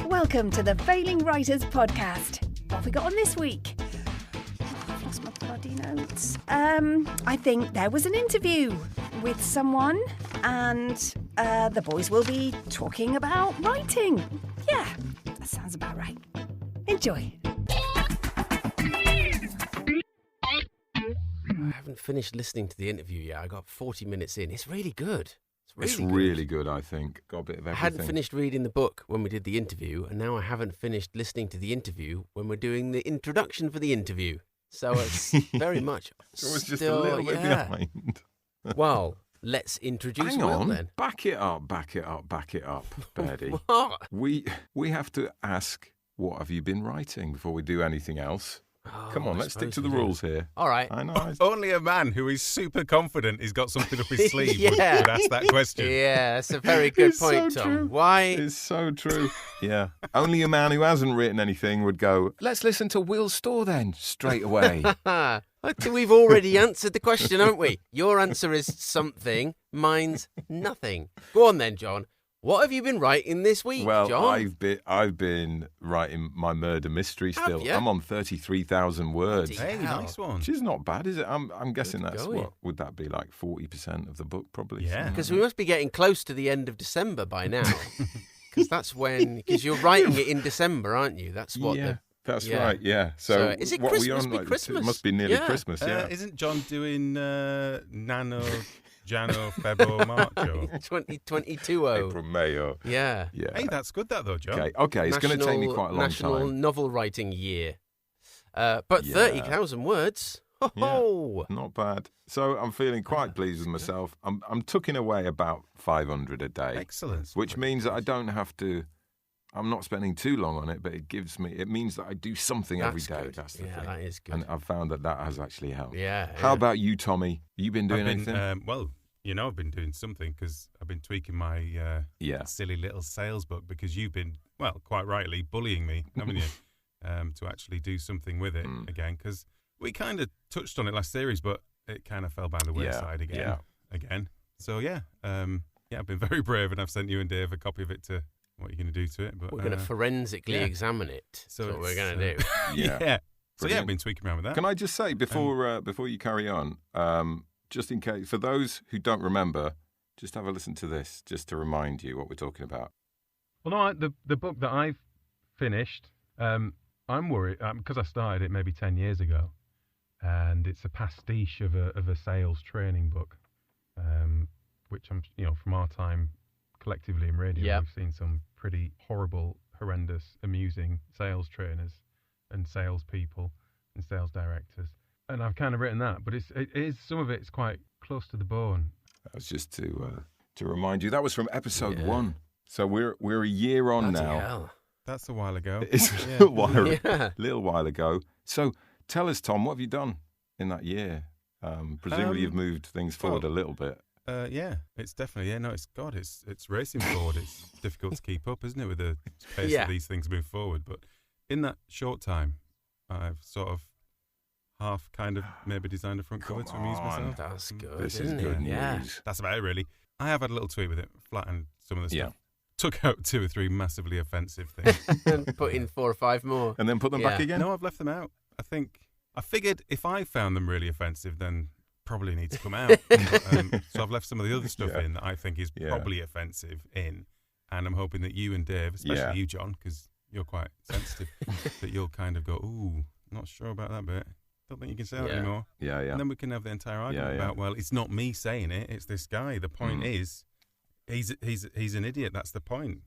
Welcome to the Failing Writers Podcast. What have we got on this week? I've lost my bloody notes. I think there was an interview with someone, and the boys will be talking about writing. Yeah, that sounds about right. Enjoy. I haven't finished listening to the interview yet. I got 40 minutes in. It's really good. It's really good, I think. Got a bit of everything. I hadn't finished reading the book when we did the interview, and now I haven't finished listening to the interview when we're doing the introduction for the interview. So it's very much It was just a little bit behind. Well, let's introduce Hang Will on. then. Back it up, Birdie. What? We have to ask, what have you been writing before we do anything else? Come on, let's stick to the rules here. All right. I know. Only a man who is super confident he's got something up his sleeve would Yeah. ask that question. Yeah, that's a very good It's point, so Tom. true. Why? It's so true. Yeah. Only a man who hasn't written anything would go, let's listen to Will Storr then, straight away. I think we've already answered the question, haven't we? Your answer is something. Mine's nothing. Go on then, John. What have you been writing this week, Well, John? I've been writing my murder mystery still. you? I'm on 33,000 words. Bloody Hey, hell. nice one. Which is not bad, is it? I'm guessing Good that's going. what would that be, like 40% of the book, probably? Yeah. something Because like we must be getting close to the end of December by now. Because that's when... Because you're writing it in December, aren't you? That's that. what Yeah, the... that's yeah. right. Yeah. So, So, is it what Christmas? Are we Must on? be Like, Christmas. It must be nearly Yeah. Christmas. Yeah. Isn't John doing Nano, Jano, Febo, Marcho? 2022. April, May, or Yeah. yeah. Hey, that's good, that though, John. Okay. It's going to take me quite a long National time. Novel Writing Year. But Yeah. 30,000 words. Ho-ho! Not bad. So I'm feeling quite pleased with myself. I'm tucking away about 500 a day, Excellent. which means that I don't have to. I'm not spending too long on it, but it means that I do something every That's day. good. That's the Yeah, thing. that is good. And I've found that has actually helped. Yeah. How about you, Tommy? You been doing I've been, anything? well, I've been doing something because I've been tweaking my Yeah. silly little sales book because you've been, well, quite rightly, bullying me, haven't you, to actually do something with it again. Because we kind of touched on it last series, but it kind of fell by the wayside again. So, I've been very brave, and I've sent you and Dave a copy of it to what you're going to do to it. But We're going to forensically examine it. so That's what we're it's, going to do. Yeah. So, Brilliant. I've been tweaking around with that. Can I just say before you carry on, just in case, for those who don't remember, just have a listen to this, just to remind you what we're talking about. Well, no, the book that I've finished, I'm worried because I started it maybe 10 years ago, and it's a pastiche of a sales training book, which I'm, from our time collectively in radio, Yep. we've seen some pretty horrible, horrendous, amusing sales trainers and salespeople and sales directors, and I've kind of written that, but it is some of it's quite close to the bone. That was just to remind you. That was from episode 1. So we're a year on Bloody now. hell. That's a while ago. It's a Yeah. little while ago. So tell us, Tom, what have you done in that year? Presumably you've moved things forward a little bit. It's definitely, it's racing forward. It's difficult to keep up, isn't it, with the pace that these things move forward. But in that short time, I've sort of half kind of maybe designed a front cover to amuse myself. That's good, This is isn't good it? news. Yeah. That's about it, really. I have had a little tweak with it, flattened some of the Yeah. stuff. Took out 2 or 3 massively offensive things. Put in 4 or 5 more. And then put them back Yeah. again? No, I've left them out. I figured if I found them really offensive, then probably need to come out. So I've left some of the other stuff in that I think is probably offensive in. And I'm hoping that you and Dave, especially you, John, because you're quite sensitive, that you'll kind of go, ooh, not sure about that bit. Don't think you can say that anymore. Yeah. And then we can have the entire argument about, well, it's not me saying it, it's this guy. The point is, he's an idiot. That's the point.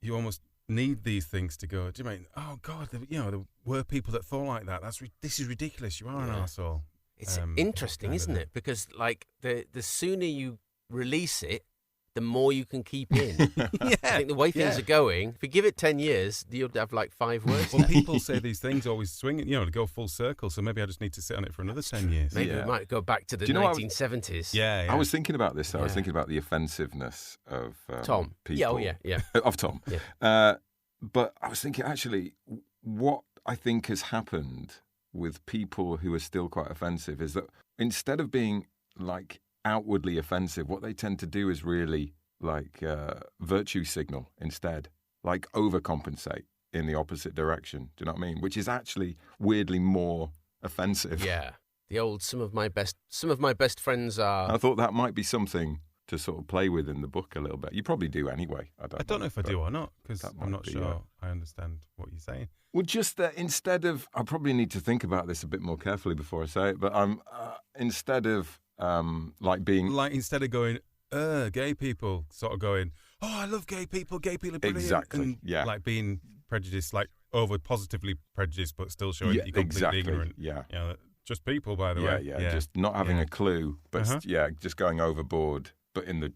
You almost need these things to go, do you mean, oh, God, there were people that thought like that. This is ridiculous. You are an arsehole. It's interesting, isn't it? Because, like, the sooner you release it, the more you can keep in. I think the way things are going, if you give it 10 years, you'll have like 5 words. Well, people say these things always swing, to go full circle. So maybe I just need to sit on it for another 10 years. Maybe we might go back to the 1970s. Yeah. I was thinking about this, though. I was thinking about the offensiveness of Tom. people. Yeah. Of Tom. Yeah. But I was thinking, actually, what I think has happened with people who are still quite offensive is that instead of being, like, outwardly offensive, what they tend to do is really virtue signal instead, like overcompensate in the opposite direction. Do you know what I mean? Which is actually weirdly more offensive. Yeah. The old some of my best friends are. I thought that might be something to sort of play with in the book a little bit. You probably do anyway. I don't know if I do or not, because I'm not sure I understand what you're saying. Well, just that instead of, I probably need to think about this a bit more carefully before I say it, but instead of instead of going, gay people, sort of going, oh, I love gay people are brilliant. Exactly, and, like being prejudiced, like over positively prejudiced, but still showing that you're completely ignorant. Yeah. You know, just people, by the way. Yeah, just not having a clue, but just going overboard, but in the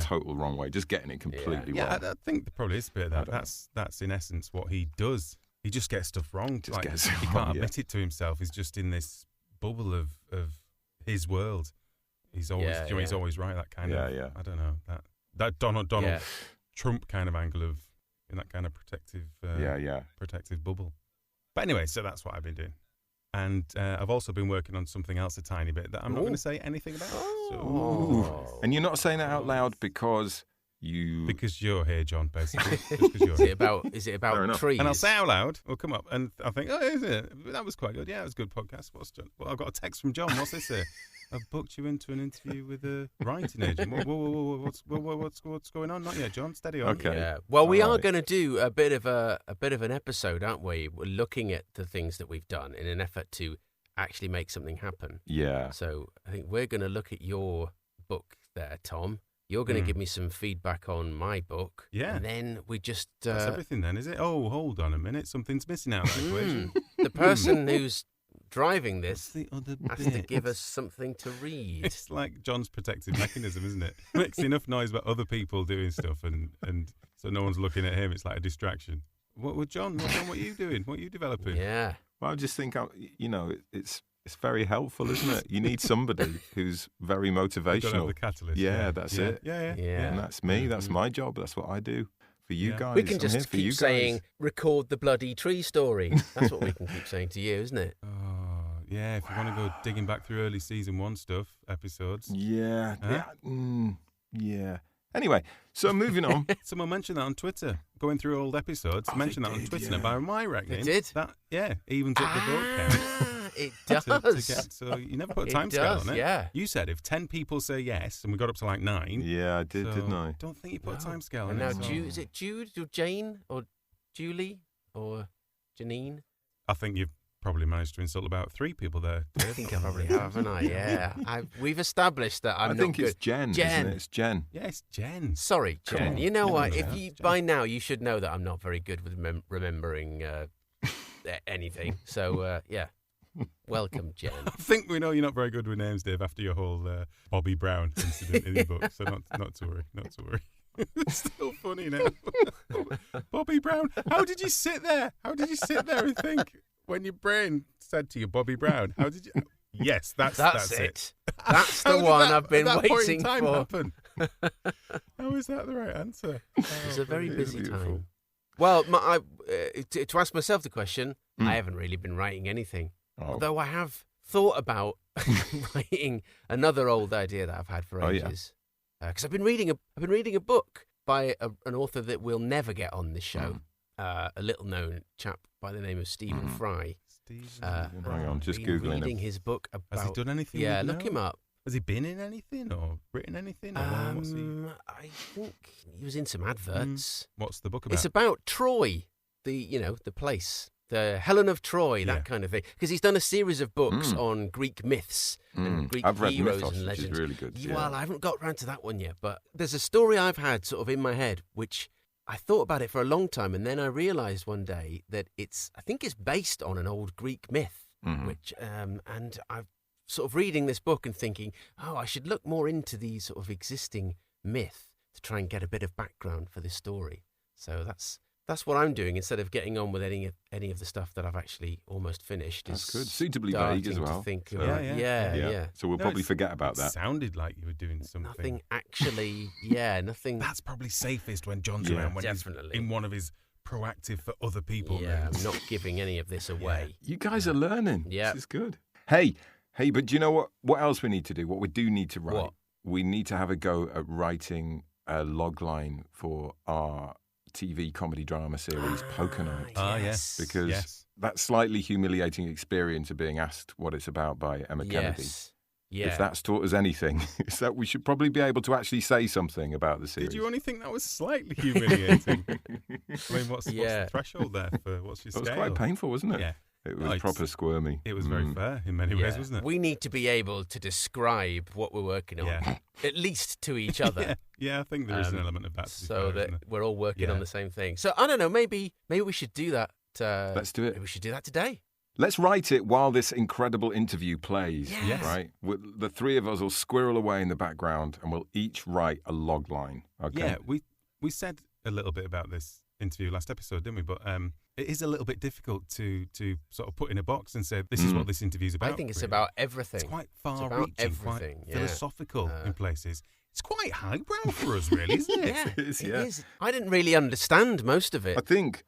total wrong way, just getting it completely wrong. Yeah, I think there probably is a bit of that. That's in essence what he does. He just gets stuff wrong. He can't admit it to himself. He's just in this bubble of his world. He's always he's always right. That kind of I don't know, that Donald Trump kind of angle of in that kind of protective bubble. But anyway, so that's what I've been doing. And I've also been working on something else a tiny bit that I'm not going to say anything about. So. And you're not saying it out loud because you're here, John, basically. Is it about trees? And I'll say out loud, it'll come up, and I think, is it? That was quite good. Yeah, it was a good podcast. Well, I've got a text from John. What's this here? I've booked you into an interview with a writing agent. What's going on? Not yet, John. Steady on. Okay. Yeah. Well, we are going to do a bit of an episode, aren't we? We're looking at the things that we've done in an effort to actually make something happen. Yeah. So I think we're going to look at your book there, Tom. You're going to give me some feedback on my book. Yeah. And then we just... That's everything then, is it? Oh, hold on a minute. Something's missing out of the equation. The person who's driving this the other has to give us something to read. It's like John's protective mechanism, isn't it? Makes enough noise about other people doing stuff and so no one's looking at him. It's like a distraction. John, what are you doing? What are you developing? Yeah. Well, I just think, it's very helpful, isn't it? You need somebody who's very motivational. You've got to have the catalyst. Yeah, that's it. Yeah. And that's me. That's my job. That's what I do for you guys. We can just keep saying, record the bloody tree story. That's what we can keep saying to you, isn't it? Oh, yeah. If you want to go digging back through early season 1 stuff, episodes. Yeah. Yeah. Anyway, so moving on. Someone mentioned that on Twitter, going through old episodes. Mentioned that on Twitter. Now, by my reckoning, they did. That evens up the vote count. It does. So you never put a time scale on it. Yeah. You said if 10 people say yes, and we got up to like 9. Yeah, I did, didn't I? Don't think you put a time scale on and it. Now, is it Jude or Jane or Julie or Janine? I think you've probably managed to insult about 3 people there. I think I probably have, haven't I? Yeah. We've established that I'm not good. I think it's Jen. Isn't it? It's Jen. Yeah, it's Jen. Sorry, Jen. You know what? By now you should know that I'm not very good with remembering anything. So yeah. Welcome, Jen. I think we know you're not very good with names, Dave, after your whole Bobby Brown incident in your book. So not to worry. It's still funny now. Bobby Brown. How did you sit there and think when your brain said to you, Bobby Brown? How did you? Yes, that's it. That's the one I've been waiting for. Happen? How is that the right answer? It's a very busy time. Well, to ask myself the question, I haven't really been writing anything. Although I have thought about writing another old idea that I've had for ages. Because I've been reading a book by an author that we'll never get on this show. A little known chap by the name of Stephen Fry. Hang on, just googling reading his book about. Has he done anything? Yeah, look him up. Has he been in anything or written anything? Or I think he was in some adverts. What's the book about? It's about Troy, the place. The Helen of Troy, that kind of thing. Because he's done a series of books on Greek myths and Greek heroes and legends. Which is really good. Yeah. Well, I haven't got around to that one yet, but there's a story I've had sort of in my head, which I thought about it for a long time, and then I realised one day that I think it's based on an old Greek myth, which, and I'm sort of reading this book and thinking, I should look more into the sort of existing myth to try and get a bit of background for this story. So that's what I'm doing instead of getting on with any of the stuff that I've actually almost finished. That's good. Suitably vague as well. Yeah. So we'll probably forget about that. It sounded like you were doing something. Nothing actually. Nothing. That's probably safest when John's around. When definitely. He's in one of his proactive for other people. Yeah, I'm not giving any of this away. You guys are learning. Yeah, this is good. Hey, but do you know what else we need to do? What we do need to write. What? We need to have a go at writing a log line for our TV comedy drama series, Poker Night. Yes. Because that slightly humiliating experience of being asked what it's about by Emma Kennedy. Yeah. If that's taught us anything, it's that we should probably be able to actually say something about the series. Did you only think that was slightly humiliating? I mean, what's the threshold there for what's your scale? It was quite painful, wasn't it? Yeah. It was proper squirmy. It was very fair in many ways, wasn't it? We need to be able to describe what we're working on, at least to each other. I think there is an element of that. So that we're all working on the same thing. So I don't know, maybe we should do that. Let's do it. Maybe we should do that today. Let's write it while this incredible interview plays, Yes. right? The three of us will squirrel away in the background and we'll each write a log line, okay? Yeah, we said a little bit about this interview last episode, didn't we? But it is a little bit difficult to sort of put in a box and say, this is what this interview's about. I think it's really. about everything. It's quite far-reaching, quite philosophical in places. It's quite highbrow for us, really, isn't it? It is. I didn't really understand most of it. I think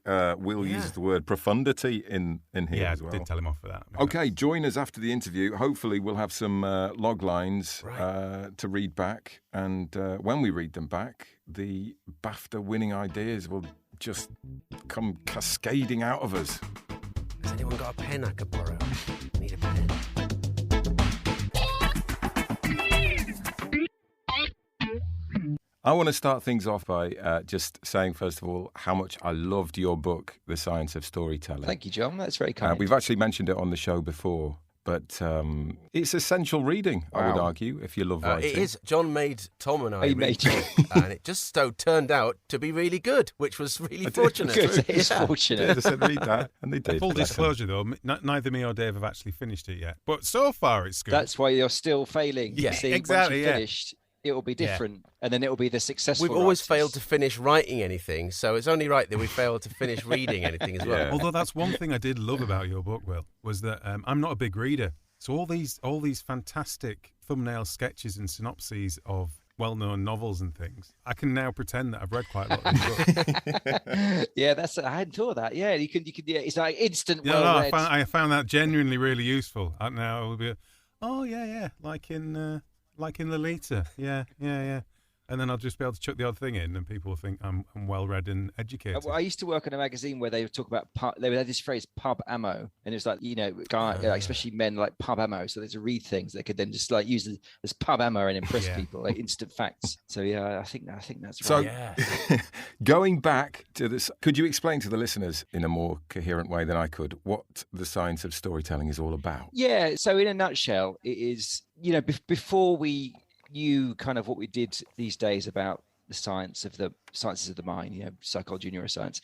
Will uses the word profundity in here as well. I did tell him off for that. Okay, join us after the interview. Hopefully we'll have some log lines to read back. And when we read them back, the BAFTA-winning ideas will just come cascading out of us. Has anyone got a pen I could borrow? I need a pen. I want to start things off by just saying, first of all, how much I loved your book, The Science of Storytelling. Thank you, John. That's very kind. We've actually mentioned it on the show before, but it's essential reading, I would argue, if you love writing. It is. John made Tom and I He read made it, and it just so turned out to be really good, which was really fortunate. Good. It is fortunate. They said read that, and they did. Full disclosure, though, neither me or Dave have actually finished it yet. But so far, it's good. That's why you're still failing. Yeah, See, exactly, Once you've finished, it will be different, and then it will be the successful. We've always writers. failed to finish writing anything, so it's only right that we failed to finish reading anything as well. Yeah. Although that's one thing I did love about your book, Will, was that I'm not a big reader. So all these fantastic thumbnail sketches and synopses of well-known novels and things, I can now pretend that I've read quite a lot of these books. Yeah, I hadn't thought of that. Yeah, you could. Yeah, it's like instant. Yeah, I found that genuinely really useful. And now it will be, like in Lolita, yeah. And then I'll just be able to chuck the odd thing in, and people will think I'm well read and educated. I used to work on a magazine where they would talk about they would have this phrase pub ammo, and it's like especially men like pub ammo, so they to read things they could then just like use as pub ammo and impress people, like instant facts. So yeah, I think that's right. So going back to this, could you explain to the listeners in a more coherent way than I could what the science of storytelling is all about? Yeah. So in a nutshell, it is before we knew kind of what we did these days about the sciences of the mind, psychology, neuroscience.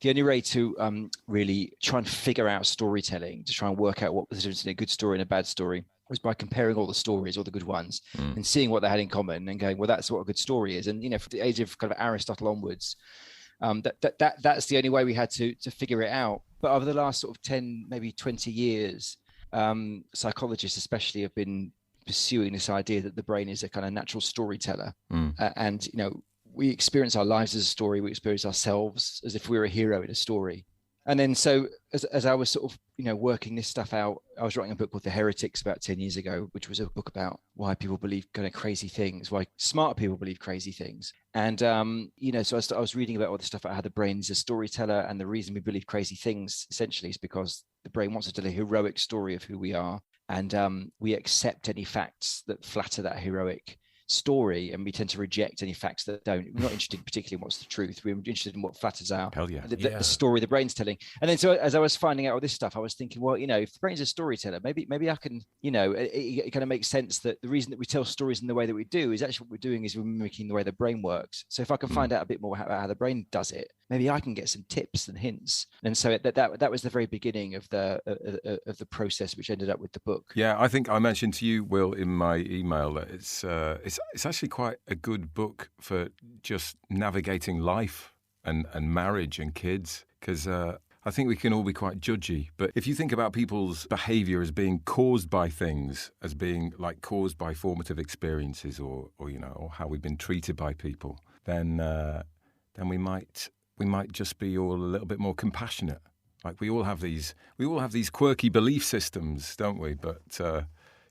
The only way to really try and figure out storytelling, to try and work out what was the difference in a good story and a bad story, was by comparing all the stories, all the good ones, and seeing what they had in common and going, well, that's what a good story is. And from the age of kind of Aristotle onwards, that's the only way we had to figure it out. But over the last sort of 10, maybe 20 years, psychologists especially have been pursuing this idea that the brain is a kind of natural storyteller, and we experience our lives as a story. We experience ourselves as if we were a hero in a story. And then so as I was sort of working this stuff out, I was writing a book called The Heretics about 10 years ago, which was a book about why people believe kind of crazy things, why smart people believe crazy things. And so I was reading about all this stuff about how the brain is a storyteller, and the reason we believe crazy things essentially is because the brain wants to tell a heroic story of who we are. And we accept any facts that flatter that heroic story, and we tend to reject any facts that don't. We're not interested particularly in what's the truth. We're interested in what flatters our the story the brain's telling. And then so as I was finding out all this stuff, I was thinking, well, if the brain's a storyteller, maybe I can, it kind of makes sense that the reason that we tell stories in the way that we do is actually what we're doing is we're mimicking the way the brain works. So if I can find out a bit more about how the brain does it, maybe I can get some tips and hints. And so that was the very beginning of the process, which ended up with the book. Yeah, I think I mentioned to you, Will, in my email that it's actually quite a good book for just navigating life and marriage and kids, because I think we can all be quite judgy. But if you think about people's behaviour as being caused by things, as being like caused by formative experiences or how we've been treated by people, then we might just be all a little bit more compassionate. Like we all have these quirky belief systems, don't we? But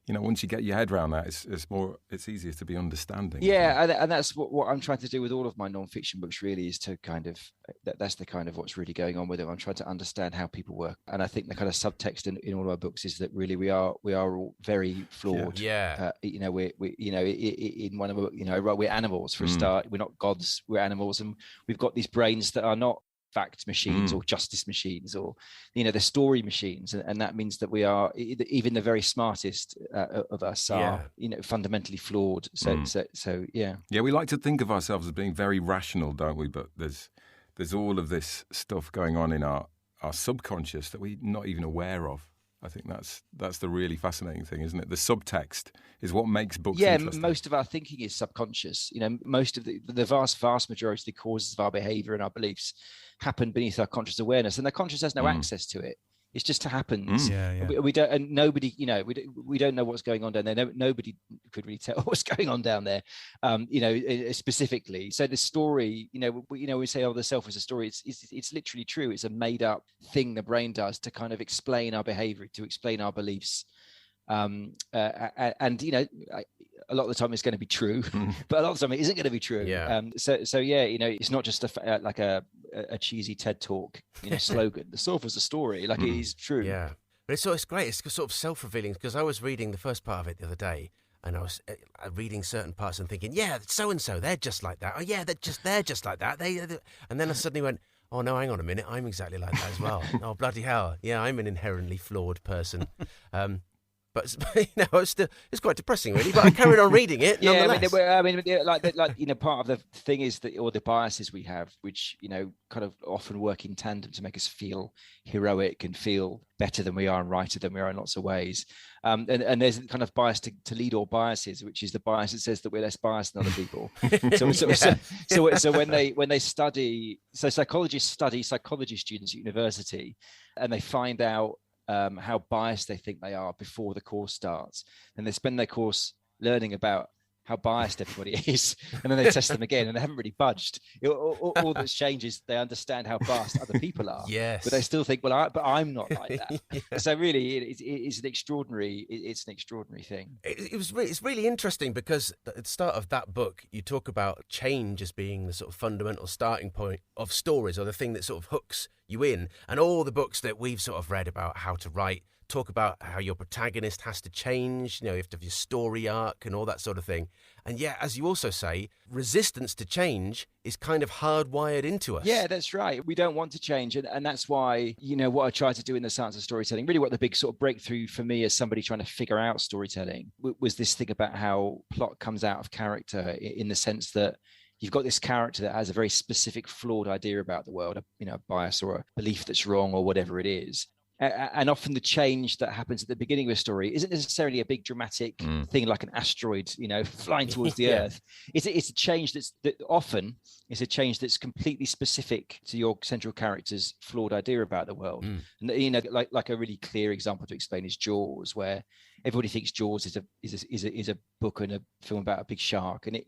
once you get your head around that, it's easier to be understanding. Yeah, and that's what I'm trying to do with all of my non-fiction books. Really, is to kind of that's the kind of what's really going on with them. I'm trying to understand how people work, and I think the kind of subtext in all of our books is that really we are all very flawed. Yeah. We in one of we're animals for a start. We're not gods. We're animals, and we've got these brains that are not fact machines or justice machines, or they're story machines, and that means that we are, even the very smartest of us are fundamentally flawed. So we like to think of ourselves as being very rational, don't we? But there's all of this stuff going on in our subconscious that we're not even aware of. I think that's the really fascinating thing, isn't it? The subtext is what makes books interesting. Most of our thinking is subconscious. Most of the vast majority of the causes of our behavior and our beliefs happen beneath our conscious awareness, and the conscious has no access to it. It just happens. We don't, and nobody, we don't know what's going on down there. Nobody could really tell what's going on down there, specifically. So the story, we say, the self is a story. It's literally true. It's a made up thing the brain does to kind of explain our behavior, to explain our beliefs. And a lot of the time it's going to be true, but a lot of the time it isn't going to be true. It's not just like a cheesy TED talk slogan. The self is a story, it is true. Yeah, but it's great. It's sort of self-revealing, because I was reading the first part of it the other day, and I was reading certain parts and thinking, so and so, they're just like that. Oh yeah, they're just like that. And then I suddenly went, oh no, hang on a minute, I'm exactly like that as well. Oh bloody hell, yeah, I'm an inherently flawed person. But it's quite depressing, really. But I carried on reading it. Nonetheless. Part of the thing is that, or the biases we have, which kind of often work in tandem to make us feel heroic and feel better than we are and righter than we are in lots of ways. And there's kind of bias to lead all biases, which is the bias that says that we're less biased than other people. So when they study, psychologists study psychology students at university, and they find out how biased they think they are before the course starts, and they spend their course learning about how biased everybody is, and then they test them again, and they haven't really budged. All that's changed is they understand how biased other people are. Yes, but they still think, but I'm not like that. So really, it's an extraordinary thing. It's really interesting, because at the start of that book, you talk about change as being the sort of fundamental starting point of stories, or the thing that sort of hooks you in. And all the books that we've sort of read about how to write talk about how your protagonist has to change, you have to have your story arc and all that sort of thing. And yeah, as you also say, resistance to change is kind of hardwired into us. Yeah, that's right. We don't want to change. And that's why, what I try to do in the science of storytelling, really what the big sort of breakthrough for me as somebody trying to figure out storytelling was this thing about how plot comes out of character, in the sense that you've got this character that has a very specific flawed idea about the world, a bias or a belief that's wrong or whatever it is. And often the change that happens at the beginning of a story isn't necessarily a big dramatic thing like an asteroid, flying towards the Earth. It's a change that often is a change that's completely specific to your central character's flawed idea about the world. And like a really clear example to explain is Jaws, where everybody thinks Jaws is a book and a film about a big shark, and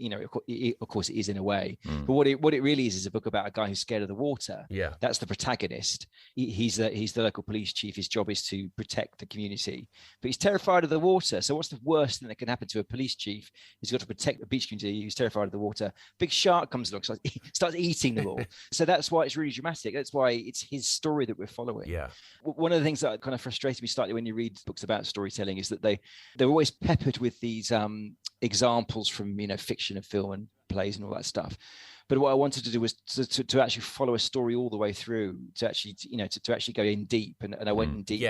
of course it is in a way. But what it really is a book about a guy who's scared of the water. Yeah, that's the protagonist. He's the local police chief. His job is to protect the community, but he's terrified of the water. So what's the worst thing that can happen to a police chief? He's got to protect the beach community. He's terrified of the water. Big shark comes along, starts eating them all. So that's why it's really dramatic. That's why it's his story that we're following. Yeah. One of the things that kind of frustrated me slightly when you read books about storytelling is that they're always peppered with these examples from fiction and film and plays and all that stuff. But what I wanted to do was to actually follow a story all the way through, to actually to actually go in deep, and I went in deep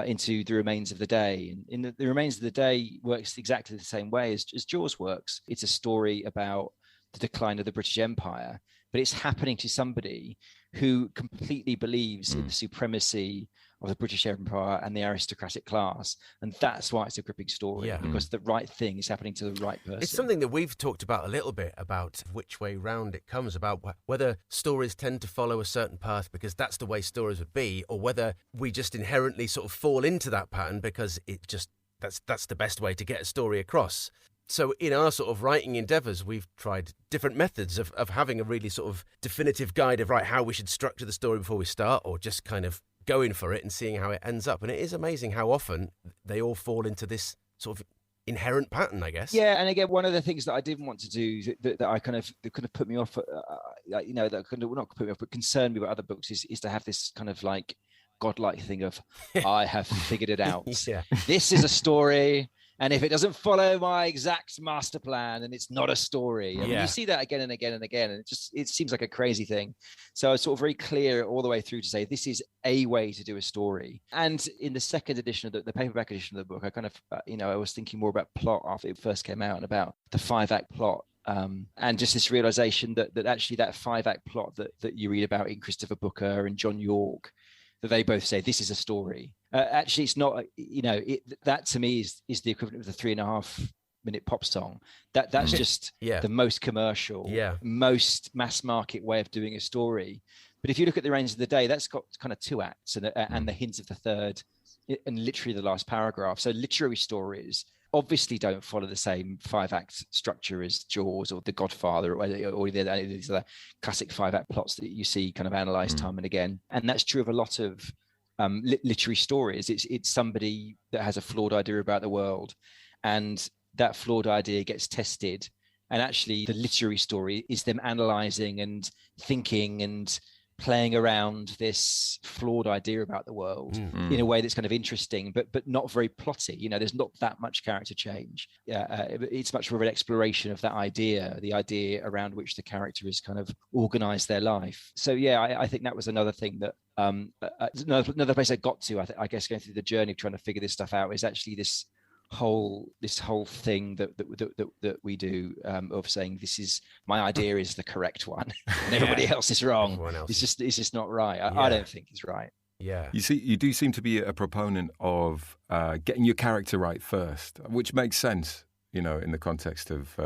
into The Remains of the Day. And in the Remains of the Day works exactly the same way as Jaws works. It's a story about the decline of the British Empire, but it's happening to somebody who completely believes in the supremacy of the British Empire and the aristocratic class. And that's why it's a gripping story, because the right thing is happening to the right person. It's something that we've talked about a little bit, about which way round it comes, about whether stories tend to follow a certain path because that's the way stories would be, or whether we just inherently sort of fall into that pattern because it just that's the best way to get a story across. So in our sort of writing endeavours, we've tried different methods of having a really sort of definitive guide of how we should structure the story before we start, or just kind of going for it and seeing how it ends up. And it is amazing how often they all fall into this sort of inherent pattern, I guess. Yeah, and again, one of the things that I didn't want to do that I kind of put me off, that kind of not put me off, but concerned me about other books is to have this kind of like godlike thing of I have figured it out. Yeah. This is a story, and if it doesn't follow my exact master plan, then it's not a story. I mean, you see that again and again and again, and it seems like a crazy thing. So I was sort of very clear all the way through to say this is a way to do a story. And in the second edition of the paperback edition of the book, I kind of I was thinking more about plot after it first came out and about the 5-act plot. And just this realization that actually that 5-act plot that you read about in Christopher Booker and John York, that they both say this is a story. Actually, it's not. That to me is the equivalent of the 3.5-minute pop song. That's just the most commercial, most mass market way of doing a story. But if you look at the Reigns of the Day, that's got kind of 2 acts and the hints of the third, and literally the last paragraph. So literary stories obviously don't follow the same 5-act structure as Jaws or The Godfather or these other classic 5-act plots that you see kind of analysed time and again. And that's true of a lot of literary stories. It's somebody that has a flawed idea about the world, and that flawed idea gets tested. And actually the literary story is them analysing and thinking and playing around this flawed idea about the world in a way that's kind of interesting, but not very plotty. There's not that much character change. It's much more of an exploration of that idea, the idea around which the character is kind of organized their life. So I think that was another thing that another place I got to, I guess, going through the journey of trying to figure this stuff out is actually this whole thing that we do of saying this is my idea is the correct one and everybody else is wrong. It's just not right. I don't think it's right. Yeah. You do seem to be a proponent of getting your character right first, which makes sense, in the context of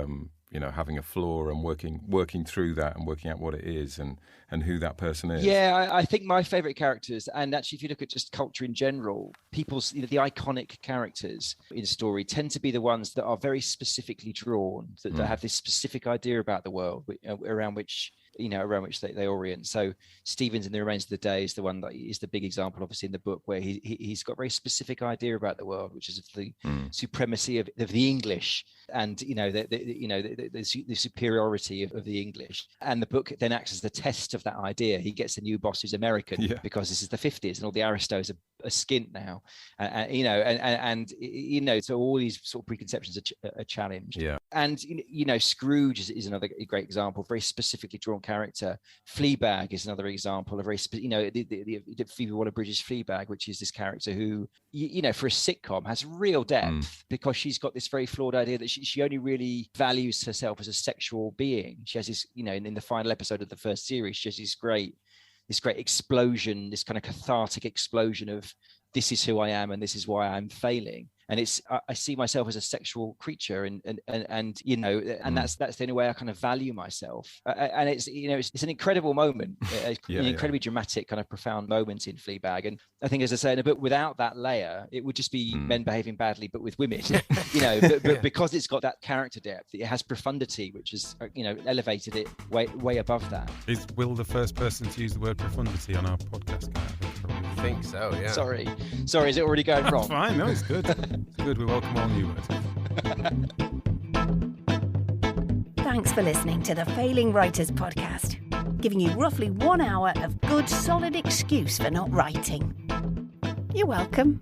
having a flaw and working through that and working out what it is and who that person is. Yeah, I think my favorite characters, and actually if you look at just culture in general, people's the iconic characters in a story tend to be the ones that are very specifically drawn, that have this specific idea about the world around which they orient. So Stevens in The Remains of the Day is the one that is the big example, obviously, in the book, where he's got a very specific idea about the world, which is the supremacy of the English and the superiority of the English. And the book then acts as the test of that idea. He gets a new boss who's American because this is the 50s and all the aristos are skint now, so all these sort of preconceptions are challenged. And Scrooge is another great example, very specifically drawn character. Fleabag is another example, a very the Phoebe Waller-Bridge's Fleabag, which is this character who for a sitcom has real depth because she's got this very flawed idea that she only really values herself as a sexual being. She has this, in the final episode of the first series, she has this great explosion, this kind of cathartic explosion of this is who I am and this is why I'm failing. And I see myself as a sexual creature, and that's the only way I kind of value myself. And it's an incredible moment, an incredibly dramatic, kind of profound moment in Fleabag. And I think, as I say in a book, without that layer, it would just be men behaving badly, but with women. But because it's got that character depth, it has profundity, which has elevated it way above that. Is Will the first person to use the word profundity on our podcast? I think so. Yeah. Sorry, is it already going wrong? It's fine. No, it's good. It's good. We welcome all new words. Thanks for listening to the Failing Writers podcast, giving you roughly 1 hour of good, solid excuse for not writing. You're welcome.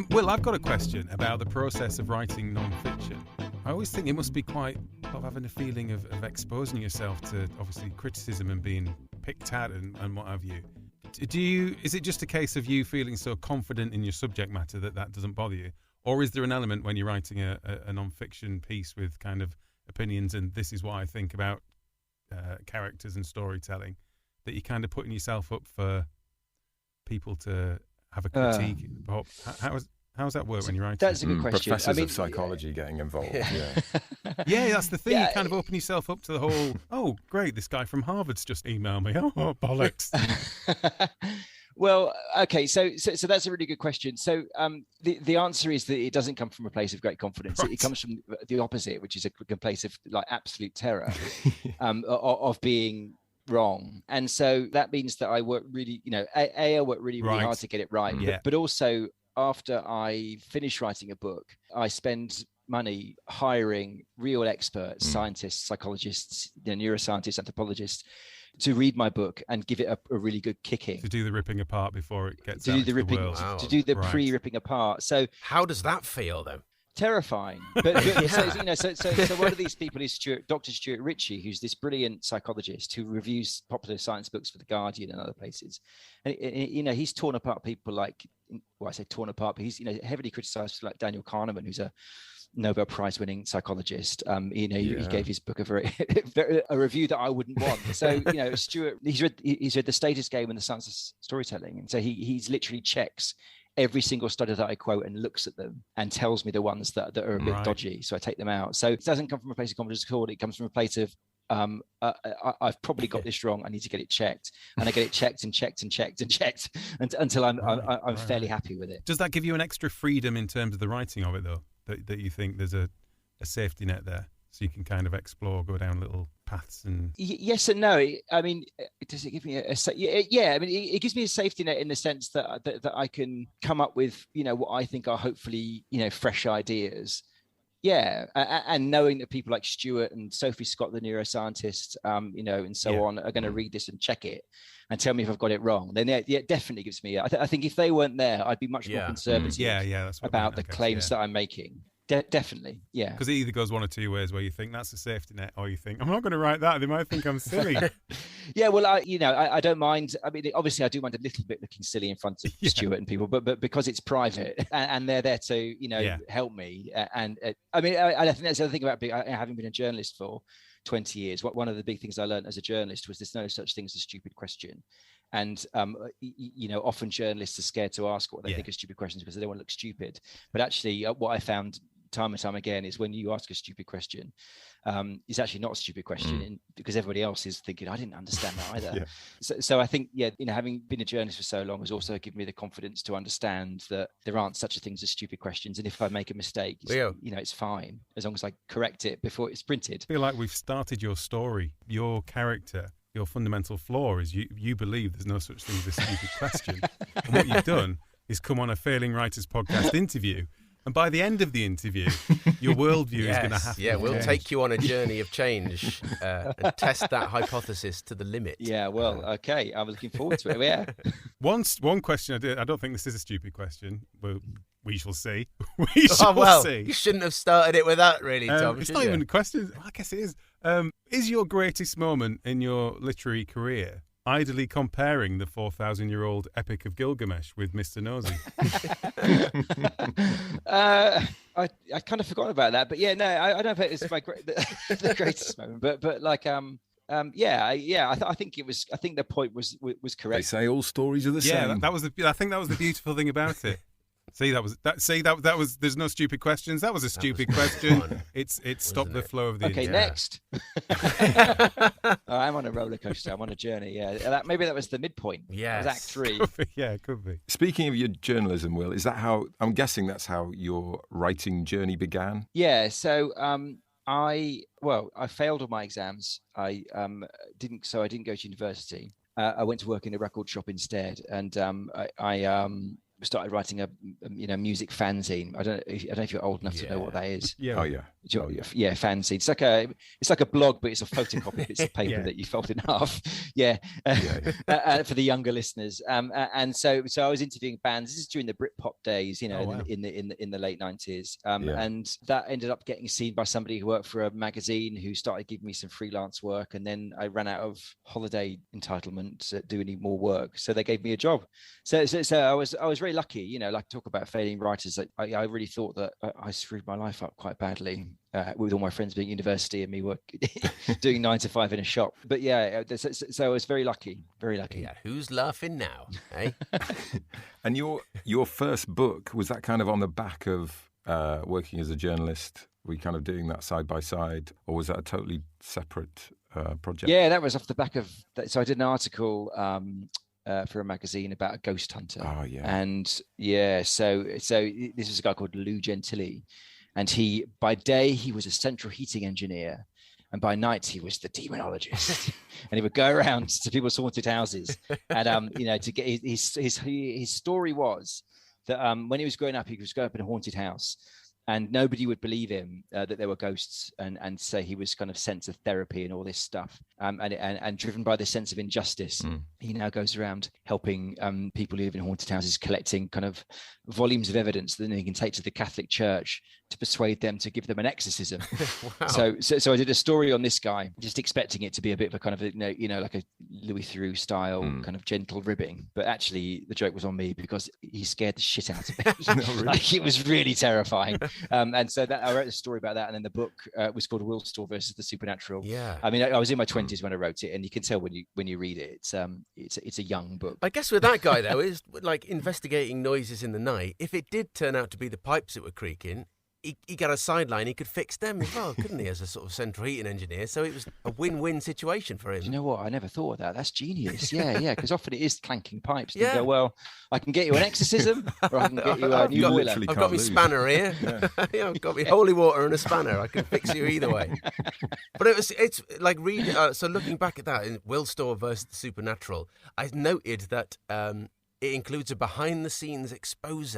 Will, I've got a question about the process of writing non-fiction. I always think it must be quite having a feeling of exposing yourself to, obviously, criticism and being picked at and what have you. Is it just a case of you feeling so confident in your subject matter that doesn't bother you? Or is there an element when you're writing a non-fiction piece with kind of opinions and this is what I think about characters and storytelling, that you're kind of putting yourself up for people to have a critique? How does that work when you're writing? That's a good question. Professors of psychology getting involved. Yeah, that's the thing. You kind of open yourself up to the whole, oh, great, this guy from Harvard's just emailed me. Oh, bollocks. Well, okay, so that's a really good question. So the answer is that it doesn't come from a place of great confidence. Right. It comes from the opposite, which is a place of like absolute terror of being wrong. And so that means that I work really, I work really, really hard to get it right. Yeah. But also after I finish writing a book, I spend money hiring real experts, scientists, psychologists, neuroscientists, anthropologists, to read my book and give it a really good kicking. To do the ripping apart before it gets to out do the into ripping, the world. Wow. to do the Right. pre-ripping apart. So How does that feel, though? terrifying. But so one of these people is Dr. Stuart Ritchie, who's this brilliant psychologist who reviews popular science books for The Guardian and other places. And he's torn apart people like, well, I say torn apart, but he's heavily criticised like Daniel Kahneman, who's a Nobel Prize winning psychologist. He gave his book a review that I wouldn't want. So Stuart, he's read The Status Game and The Science of Storytelling, and so he's literally checks every single study that I quote and looks at them and tells me the ones that are a bit dodgy. So I take them out. So it doesn't come from a place of confidence at all. It comes from a place of I've probably got this wrong. I need to get it checked, and I get it checked and checked and checked and checked until I'm fairly happy with it. Does that give you an extra freedom in terms of the writing of it, though? That you think there's a safety net there, so you can kind of explore, go down little paths and. Yes and no. I mean, does it give me yeah? I mean, it gives me a safety net in the sense that I can come up with what I think are hopefully fresh ideas. Yeah, and knowing that people like Stuart and Sophie Scott, the neuroscientist, and so on, are going to read this and check it and tell me if I've got it wrong, then it definitely gives me. I think if they weren't there, I'd be much more conservative. That's what about the claims that I'm making. Definitely, yeah. Because it either goes one or two ways, where you think that's a safety net, or you think I'm not going to write that. They might think I'm silly. Yeah, well, I don't mind. I mean, obviously, I do mind a little bit looking silly in front of Stuart and people, but because it's private and they're there to help me. And I mean, I think that's the other thing about having been a journalist for 20 years. One of the big things I learned as a journalist was there's no such thing as a stupid question. And often journalists are scared to ask what they think are stupid questions because they don't want to look stupid. But actually, what I found time and time again is when you ask a stupid question, it's actually not a stupid question because everybody else is thinking, I didn't understand that either. So I think, having been a journalist for so long has also given me the confidence to understand that there aren't such a things as stupid questions. And if I make a mistake, it's fine as long as I correct it before it's printed. I feel like we've started your story, your character. Your fundamental flaw is you believe there's no such thing as a stupid question. And what you've done is come on a Failing Writers podcast interview. And by the end of the interview, your worldview is going to have to we'll change. take you on a journey of change and test that hypothesis to the limit. Yeah, well, okay. I'm looking forward to it, yeah. One question I don't think this is a stupid question, but we shall see. We shall see. You shouldn't have started it with that, really, Tom. It's not even a question. I guess it is. Is your greatest moment in your literary career idly comparing the 4,000-year-old Epic of Gilgamesh with Mr. Nosey? I kind of forgot about that, but I don't know if it's the greatest moment, but like I think it was. I think the point was correct. They say all stories are the same. I think that was the beautiful thing about it. That was. There's no stupid questions. That was a stupid question. Fun, it stopped the flow of the. Okay, next. I'm on a roller coaster. I'm on a journey. Yeah, maybe that was the midpoint. Yes. Act 3. It could be. Speaking of your journalism, Will, is that how? I'm guessing that's how your writing journey began. Yeah. So I failed all my exams. I didn't go to university. I went to work in a record shop instead, and I started writing a music fanzine. I don't know if you're old enough to know what that is. Yeah. Oh yeah. Yeah, fanzine. It's like a blog, but it's a photocopy. It's a paper that you fold in half. For the younger listeners. And so I was interviewing bands. This is during the Britpop days, in the late 90s. And that ended up getting seen by somebody who worked for a magazine who started giving me some freelance work. And then I ran out of holiday entitlement to do any more work, so they gave me a job. So I was very lucky. Like talk about failing writers. I really thought that I screwed my life up quite badly. With all my friends being at university and me doing 9 to 5 in a shop. But so I was very lucky, very lucky. Yeah, who's laughing now, eh? And your first book, was that kind of on the back of working as a journalist? Were you kind of doing that side by side, or was that a totally separate project? Yeah, that was off the back of that. So I did an article for a magazine about a ghost hunter. Oh yeah. And so this was a guy called Lou Gentili. And by day, he was a central heating engineer. And by night, he was the demonologist. And he would go around to people's haunted houses. And, to get his story was that when he was growing up, he was growing up in a haunted house. And nobody would believe him that there were ghosts, and say he was kind of sense of therapy and all this stuff, and driven by this sense of injustice. He now goes around helping people who live in haunted houses, collecting kind of volumes of evidence that then he can take to the Catholic Church to persuade them to give them an exorcism. Wow. So I did a story on this guy, just expecting it to be a bit of a kind of like a Louis Theroux style kind of gentle ribbing, but actually the joke was on me because he scared the shit out of me. No, really? Like, it was really terrifying. And so I wrote a story about that, and then the book was called Will Storr versus the Supernatural. Yeah, I mean, I was in my 20s when I wrote it, and you can tell when you read it, it's a young book. I guess with that guy though, is like investigating noises in the night. If it did turn out to be the pipes that were creaking, he got a sideline. He could fix them as well, couldn't he? As a sort of central heating engineer, so it was a win-win situation for him. You know what? I never thought of that. That's genius. Yeah. Because often it is clanking pipes. Yeah. You go, well, I can get you an exorcism, or I can get you a new boiler. I've got my spanner here. Yeah. I've got my holy water and a spanner. I can fix you either way. But it's like reading. So looking back at that, in Will Storr versus the Supernatural, I noted that it includes a behind-the-scenes expose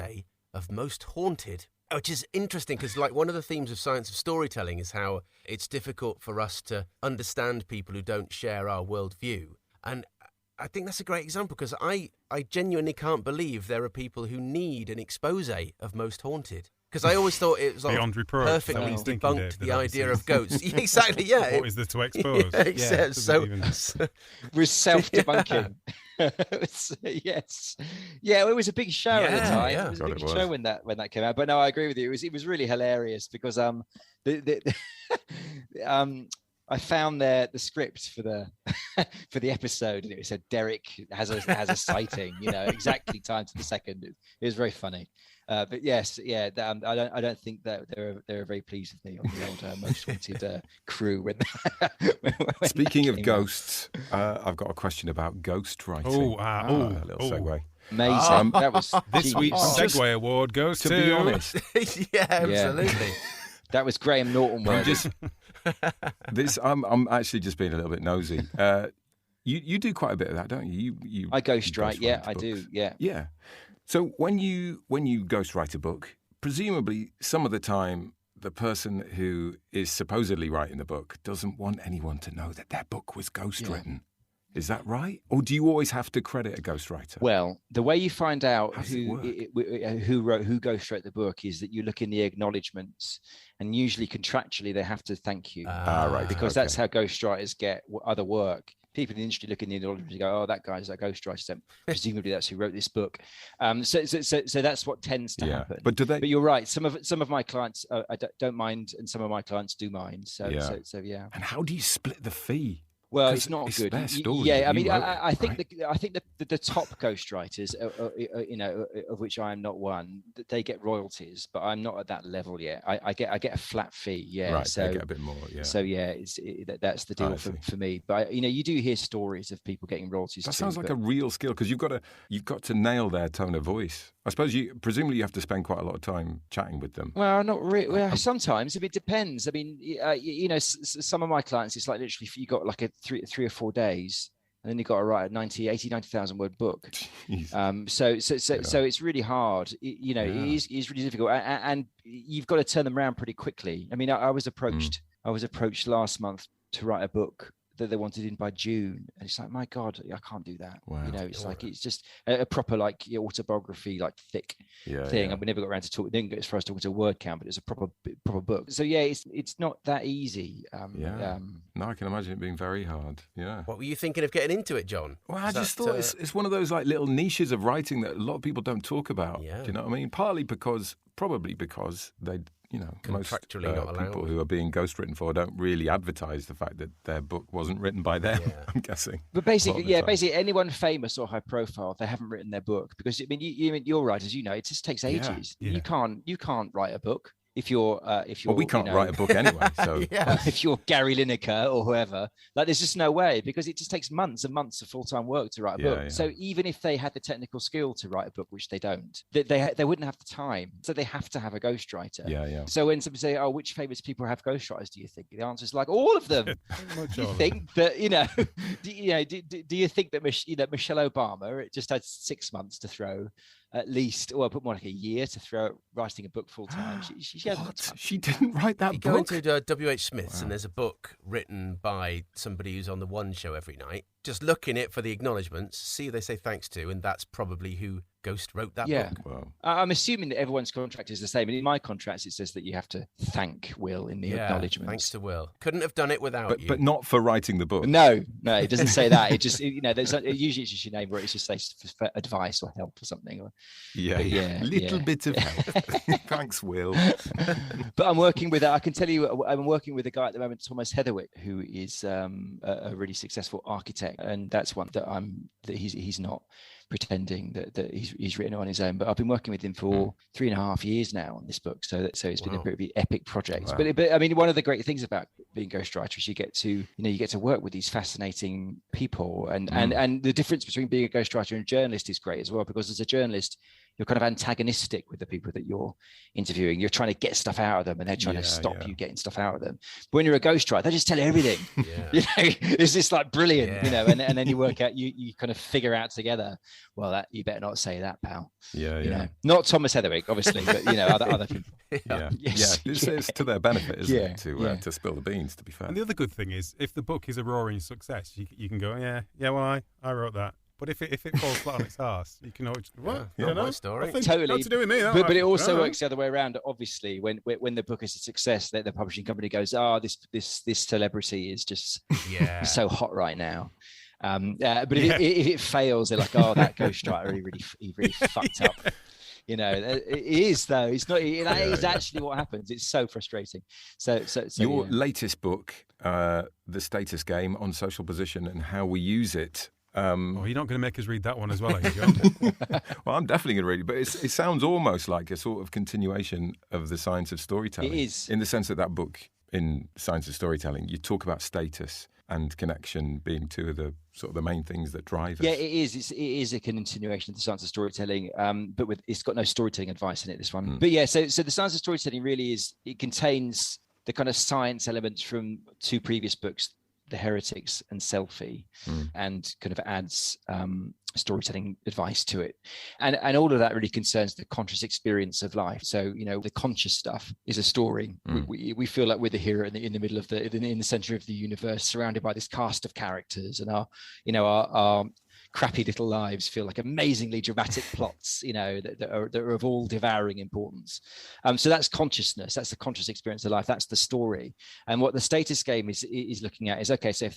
of Most Haunted. Which is interesting because, like, one of the themes of science of storytelling is how it's difficult for us to understand people who don't share our worldview. And I think that's a great example because I genuinely can't believe there are people who need an expose of Most Haunted. Because I always thought it was beyond reproach, perfectly debunked the idea of ghosts. Exactly, yeah. What is there to expose? Yeah, so we're self-debunking. Yes, yeah. It was a big show at the time. Yeah. It was a big show when that came out. But no, I agree with you. It was really hilarious because I found the script for the episode, and it said Derek has a sighting. Exactly time to the second. It was very funny. But yes, I don't think that they're very pleased with me on the old Most Haunted crew. When Speaking of ghosts, I've got a question about ghostwriting. A little segue. Amazing. That was this week's Segway Award goes to be honest. Yeah, absolutely. That was Graham Norton. I'm actually just being a little bit nosy. You do quite a bit of that, don't you? I ghostwrite. Yeah, I do. Yeah. Yeah. So when you ghostwrite a book, presumably some of the time the person who is supposedly writing the book doesn't want anyone to know that their book was ghostwritten. Is that right? Or do you always have to credit a ghostwriter? Well, the way you find out who ghostwrote the book is that you look in the acknowledgements, and usually contractually they have to thank you. Right. Because that's how ghostwriters get other work. People in the industry look in the acknowledgements and go, "Oh, that guy's a ghostwriter." So presumably that's who wrote this book. So that's what tends to happen. But you're right. Some of my clients I don't mind, and some of my clients do mind. So yeah. And how do you split the fee? Well, it's not good. Their story. Yeah, I mean, I think the top ghostwriters, of which I am not one, they get royalties, but I'm not at that level yet. I get a flat fee. Yeah, right. So they get a bit more. Yeah. So yeah, that's the deal for me. But you do hear stories of people getting royalties. That sounds like a real skill because you've got to nail their tone of voice. I suppose presumably you have to spend quite a lot of time chatting with them. Well, not really. Well, sometimes it depends. I mean, some of my clients, it's like literally you got like a 3 or 4 days, and then you've got to write a 90,000 word book. So it's really hard. It is really difficult, and you've got to turn them around pretty quickly. I mean, I was approached last month to write a book that they wanted in by June, and it's like, my God, I can't do that. Wow. It's like it's just a proper like autobiography, like thick thing. And we never got around to talk. Didn't get as far as talking to word count, but it's a proper book. So yeah, it's not that easy. No, I can imagine it being very hard. Yeah. What were you thinking of getting into it, John? Well, I just thought it's one of those like little niches of writing that a lot of people don't talk about. Yeah. Do you know what I mean? Partly probably because they. Most people who are being ghostwritten for don't really advertise the fact that their book wasn't written by them. Yeah. I'm guessing. But basically, anyone famous or high profile, they haven't written their book because I mean, you're writers, it just takes ages. Yeah. You can't write a book. If you're well, we can't write a book anyway. So if you're Gary Lineker or whoever, like there's just no way because it just takes months and months of full-time work to write a book. Yeah. So even if they had the technical skill to write a book, which they don't, they wouldn't have the time. So they have to have a ghostwriter. Yeah. So when somebody say, "Oh, which famous people have ghostwriters?" Do you think the answer is like all of them? Do you think that do you think that Michelle Obama just had 6 months to throw at least, or I put more like a year to throw at writing a book full time. She hasn't got time. She didn't write that You book? go into W.H. Smith's and there's a book written by somebody who's on the One show every night. Just look in it for the acknowledgements, see who they say thanks to, and that's probably who Ghost wrote that book. Wow. I'm assuming that everyone's contract is the same. And in my contracts, it says that you have to thank Will in the acknowledgements. Thanks to Will. Couldn't have done it without you. But not for writing the book. No, it doesn't say that. It just, usually it's just your name, or it's just says for advice or help or something. Little bit of help. Thanks, Will. But I'm working with, I can tell you, I'm working with a guy at the moment, Thomas Heatherwick, who is a really successful architect, and that's one that he's not pretending that he's written on his own, but I've been working with him for 3.5 years now on this book, so it's been a bit of an epic project. Wow. But I mean, one of the great things about being ghostwriter is you get to work with these fascinating people, and the difference between being a ghostwriter and a journalist is great as well, because as a journalist you're kind of antagonistic with the people that you're interviewing. You're trying to get stuff out of them, and they're trying to stop you getting stuff out of them. But when you're a ghostwriter, they just tell you everything. It's just like brilliant, and then you work out, you kind of figure out together, well, that you better not say that, pal. Not Thomas Heatherwick, obviously, but other people. It's to their benefit, isn't it, to spill the beans, to be fair. And the other good thing is, if the book is a roaring success, you can go, well, I wrote that. But if it falls flat on its arse, you can always what? Not my story. Totally. Not to do with me. But it also works the other way around. Obviously, when the book is a success, the publishing company goes, this celebrity is just so hot right now. But if it fails, they're like, that ghostwriter, he really fucked up. It is, though. It's not. That is actually what happens. It's so frustrating. So your latest book, The Status Game on Social Position and How We Use It. You're not going to make us read that one as well, are you, John? Well, I'm definitely going to read it, but it sounds almost like a sort of continuation of The Science of Storytelling. It is. In the sense that book, in Science of Storytelling, you talk about status and connection being two of the sort of the main things that drive us. Yeah, it is. It is a continuation of The Science of Storytelling, but it's got no storytelling advice in it, this one. But so The Science of Storytelling really it contains the kind of science elements from two previous books, The Heretics and Selfie, and kind of adds storytelling advice to it, and all of that really concerns the conscious experience of life. So the conscious stuff is a story. We feel like we're the hero in the middle of in the center of the universe, surrounded by this cast of characters, and our crappy little lives feel like amazingly dramatic plots, that are of all devouring importance. So that's consciousness. That's the conscious experience of life. That's the story. And what the status game is looking at is, okay, so if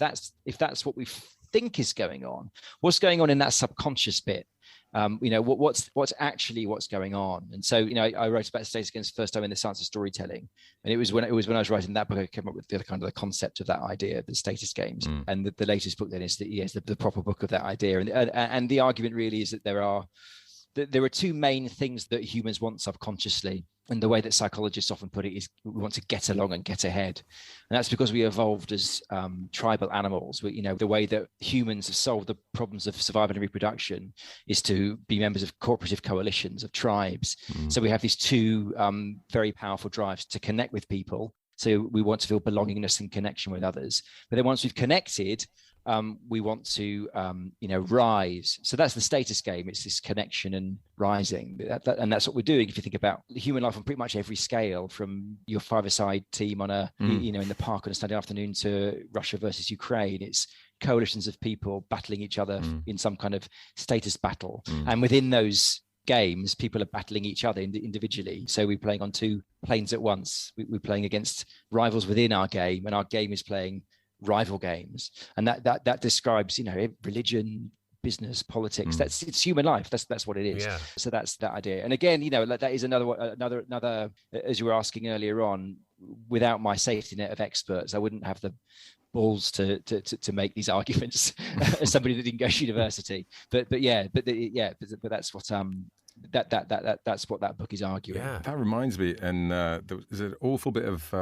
that's what we think is going on, what's going on in that subconscious bit? What's actually what's going on? And so I wrote about status games the first time in The Science of Storytelling, and it was when I was writing that book I came up with the concept of that idea, the status games. And the latest book then is the proper book of that idea. And the argument really is that there are two main things that humans want subconsciously. And the way that psychologists often put it is we want to get along and get ahead. And that's because we evolved as tribal animals. The way that humans have solved the problems of survival and reproduction is to be members of cooperative coalitions, of tribes. So we have these two very powerful drives to connect with people. So we want to feel belongingness and connection with others. But then once we've connected, we want to, rise. So that's the status game. It's this connection and rising. And that's what we're doing. If you think about human life on pretty much every scale, from your five-a-side team on in the park on a Sunday afternoon to Russia versus Ukraine, it's coalitions of people battling each other in some kind of status battle. And within those games, people are battling each other individually. So we're playing on two planes at once. We're playing against rivals within our game, and our game is playing rival games, and that describes religion, business, politics. It's human life. That's what it is. So that's that idea. And again, that is another as you were asking earlier on, without my safety net of experts, I wouldn't have the balls to make these arguments as somebody that didn't go to university. But that's what that's what that book is arguing. That reminds me, and there's an awful bit of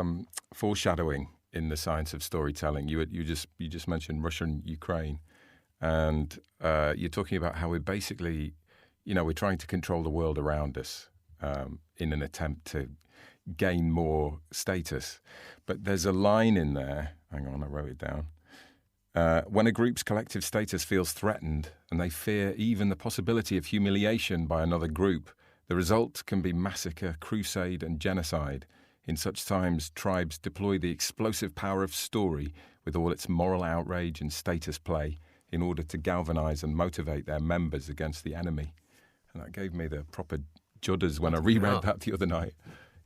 foreshadowing in The Science of Storytelling. You just mentioned Russia and Ukraine, and you're talking about how we're basically, we're trying to control the world around us in an attempt to gain more status. But there's a line in there, hang on, I wrote it down, When a group's collective status feels threatened and they fear even the possibility of humiliation by another group, the result can be massacre, crusade, and genocide. In such times, tribes deploy the explosive power of story with all its moral outrage and status play in order to galvanize and motivate their members against the enemy. And that gave me the proper judders when I reread that the other night,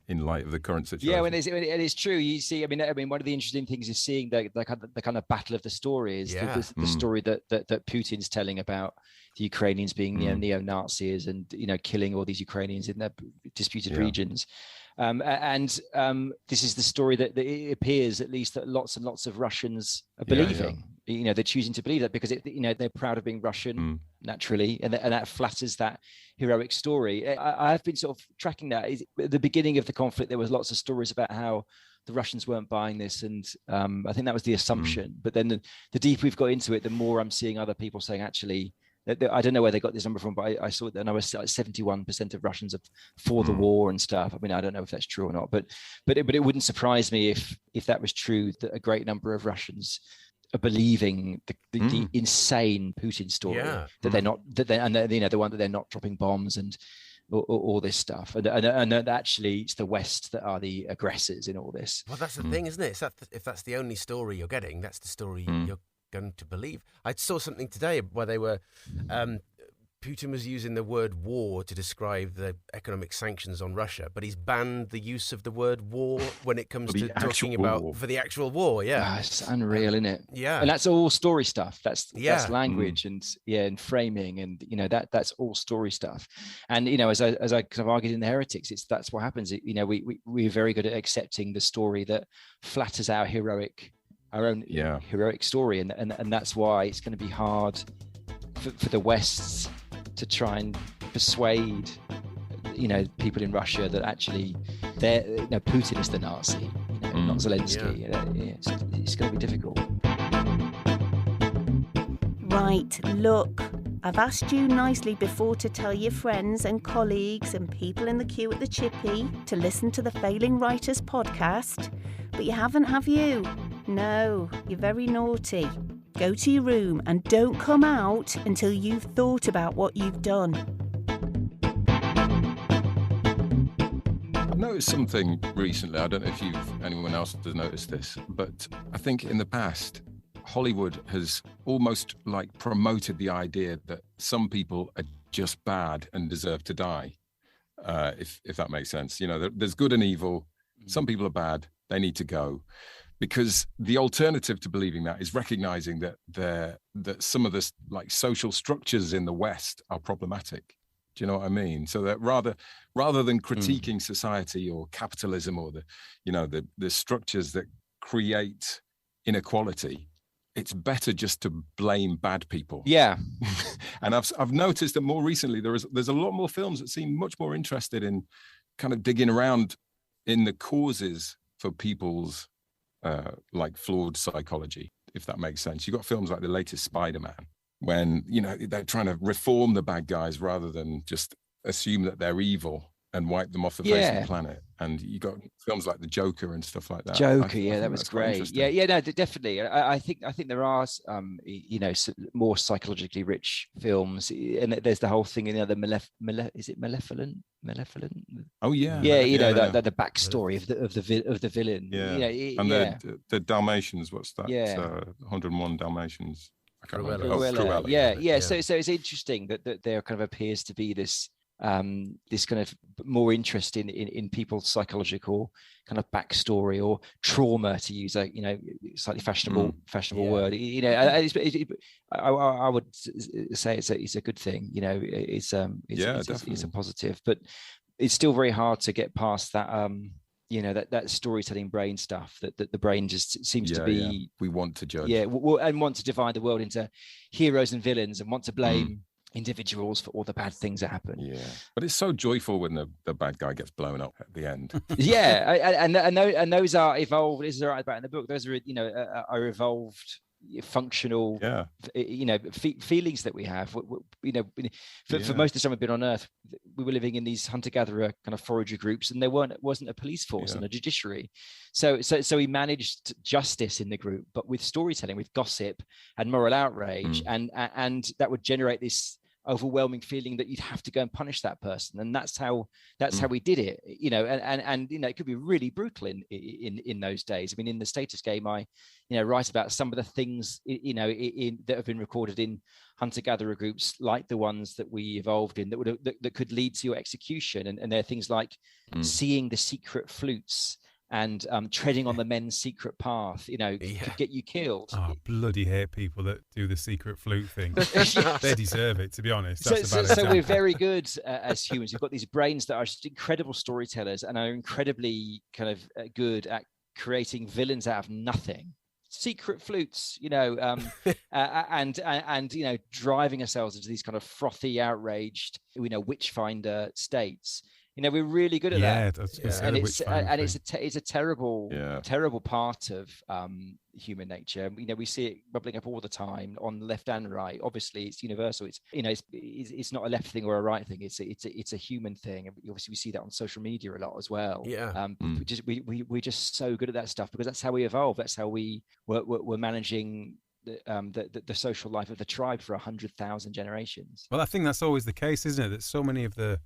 in light of the current situation. Yeah, and it's true. You see, I mean, one of the interesting things is seeing the kind of battle of the stories, the story that Putin's telling about the Ukrainians being neo-Nazis and killing all these Ukrainians in their disputed regions. This is the story that it appears, at least, that lots and lots of Russians are believing. They're choosing to believe that because they're proud of being Russian naturally, and that flatters that heroic story. I've been sort of tracking that. At the beginning of the conflict, there was lots of stories about how the Russians weren't buying this, and I think that was the assumption. But then the deeper we've got into it, the more I'm seeing other people saying, actually, I don't know where they got this number from, but I saw it, and I was like 71% of Russians are for the war and stuff. I mean, I don't know if that's true or not, but it wouldn't surprise me if that was true, that a great number of Russians are believing the insane Putin story, that they're not, the one that they're not dropping bombs and all this stuff, and that actually it's the West that are the aggressors in all this. Well, that's the thing, isn't it? If that's the only story you're getting, that's the story you're going to believe. I saw something today where they were Putin was using the word war to describe the economic sanctions on Russia, but he's banned the use of the word war when it comes to talking about for the actual war. It's unreal, isn't it? And that's all story stuff. That's language and framing, and that's all story stuff. And as I kind of argued in the Heretics, that's what happens. We're very good at accepting the story that flatters our own heroic story, and that's why it's going to be hard for the West to try and persuade people in Russia that actually Putin is the Nazi, not Zelensky. It's going to be difficult. Right, look, I've asked you nicely before to tell your friends and colleagues and people in the queue at the Chippy to listen to the Failing Writers podcast, but you haven't, have you? No, you're very naughty. Go to your room and don't come out until you've thought about what you've done. I've noticed something recently. I don't know if anyone else has noticed this, but I think in the past, Hollywood has almost promoted the idea that some people are just bad and deserve to die. If that makes sense. There's good and evil. Some people are bad. They need to go. Because the alternative to believing that is recognizing that some of the social structures in the West are problematic. Do you know what I mean? So that rather than critiquing society or capitalism or the structures that create inequality, it's better just to blame bad people. Yeah. And I've noticed that more recently there's a lot more films that seem much more interested in kind of digging around in the causes for people's flawed psychology, if that makes sense. You've got films like the latest Spider-Man, when they're trying to reform the bad guys rather than just assume that they're evil and wipe them off the face of the planet. And you got films like the Joker and stuff like that. That was great. No, definitely. I think there are more psychologically rich films, and there's the whole thing is it Malevolent? Oh yeah. The backstory of the villain. The Dalmatians. What's that? 101 Dalmatians. I can't remember. Cruella. So it's interesting that there kind of appears to be this kind of more interest in people's psychological kind of backstory or trauma, to use a slightly fashionable word. I would say it's a good thing. It's a positive, but it's still very hard to get past that. That storytelling brain stuff that the brain just seems to be. We want to judge. And want to divide the world into heroes and villains, and want to blame individuals for all the bad things that happen. But it's so joyful when the bad guy gets blown up at the end. And those are evolved. This is right about in the book. Those are are evolved functional, feelings that we have. For most of the time we've been on Earth, we were living in these hunter-gatherer kind of forager groups, and there wasn't a police force and a judiciary. So we managed justice in the group, but with storytelling, with gossip and moral outrage, and that would generate this overwhelming feeling that you'd have to go and punish that person, and that's how we did it, and it could be really brutal in those days. I mean, in the status game, I write about some of the things that have been recorded in hunter-gatherer groups, like the ones that we evolved in, that could lead to your execution, and there are things like seeing the secret flutes and treading on the men's secret path, could get you killed. Oh, bloody hate people that do the secret flute thing. They deserve it, to be honest. So we're very good as humans. We've got these brains that are just incredible storytellers and are incredibly kind of good at creating villains out of nothing. Secret flutes, and driving ourselves into these kind of frothy, outraged, witchfinder states. We're really good at that. And it's a terrible part of human nature. We see it bubbling up all the time on the left and right. Obviously, it's universal. It's not a left thing or a right thing. It's a human thing. And obviously, we see that on social media a lot as well. Yeah. We're just so good at that stuff because that's how we evolve. That's how we're managing the social life of the tribe for 100,000 generations. Well, I think that's always the case, isn't it? That so many of the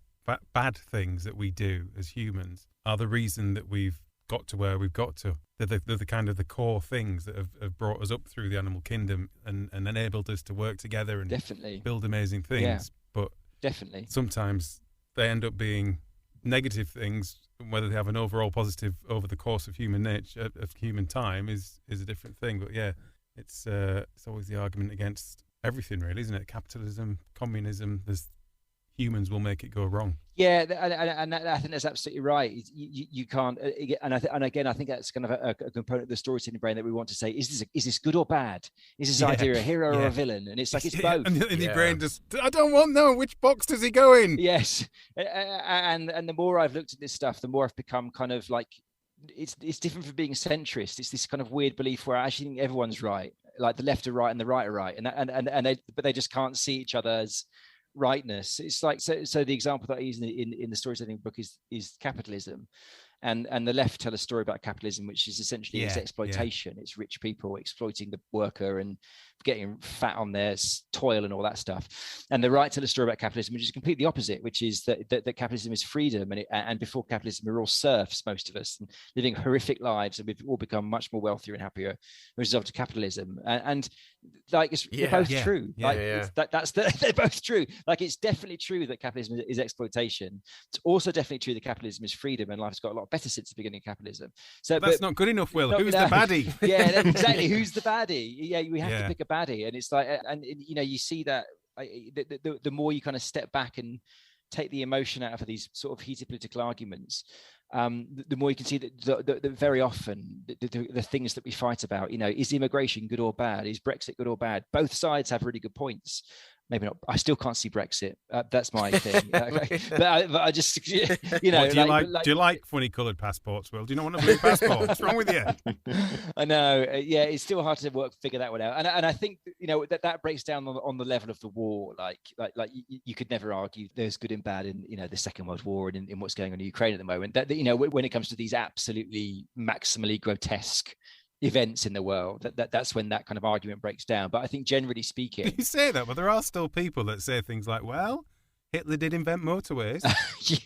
bad things that we do as humans are the reason that we've got to where we've got to. They're the kind of the core things that have brought us up through the animal kingdom and enabled us to work together and build amazing things. Yeah, but definitely, sometimes they end up being negative things. Whether they have an overall positive over the course of human nature, of human time, is a different thing. But yeah, it's always the argument against everything, really, isn't it? Capitalism, communism. Humans will make it go wrong. Yeah, and I think that's absolutely right. You can't, and again, I think that's kind of a component of the storytelling brain that we want to say: is this good or bad? Is this idea a hero or a villain? And it's like it's both. And your brain just, I don't want no. Which box does he go in? Yes, and the more I've looked at this stuff, the more I've become kind of like it's different from being centrist. It's this kind of weird belief where I actually think everyone's right, like the left are right and the right are right, but they just can't see each other's rightness. It's like so the example that I use in the storytelling book is capitalism, and the left tell a story about capitalism, which is essentially it's exploitation. It's rich people exploiting the worker and getting fat on their toil and all that stuff. And the right tell a story about capitalism, which is completely opposite, which is that capitalism is freedom, and before capitalism we're all serfs, most of us, and living horrific lives, and we've all become much more wealthier and happier as a result of capitalism. And like they're both true. They're both true. Like it's definitely true that capitalism is exploitation. It's also definitely true that capitalism is freedom, and life's got a lot better since the beginning of capitalism. So that's not good enough, Will. Who's the baddie? Yeah, exactly. Who's the baddie? Yeah, we have to pick a baddie, and it's like, and you see that the more you kind of step back and take the emotion out of these sort of heated political arguments, the more you can see that very often the things that we fight about, is immigration good or bad? Is Brexit good or bad? Both sides have really good points. Maybe not. I still can't see Brexit. That's my thing. but I just, do you like funny coloured passports, Will? Do you not want a blue passport? What's wrong with you? I know. Yeah, it's still hard to figure that one out. And I think that breaks down on the level of the war. Like you could never argue there's good and bad in the Second World War and in what's going on in Ukraine at the moment. That when it comes to these absolutely maximally grotesque events in the world, that's when that kind of argument breaks down. But I think generally speaking, you say that, but there are still people that say things like, well, Hitler did invent motorways.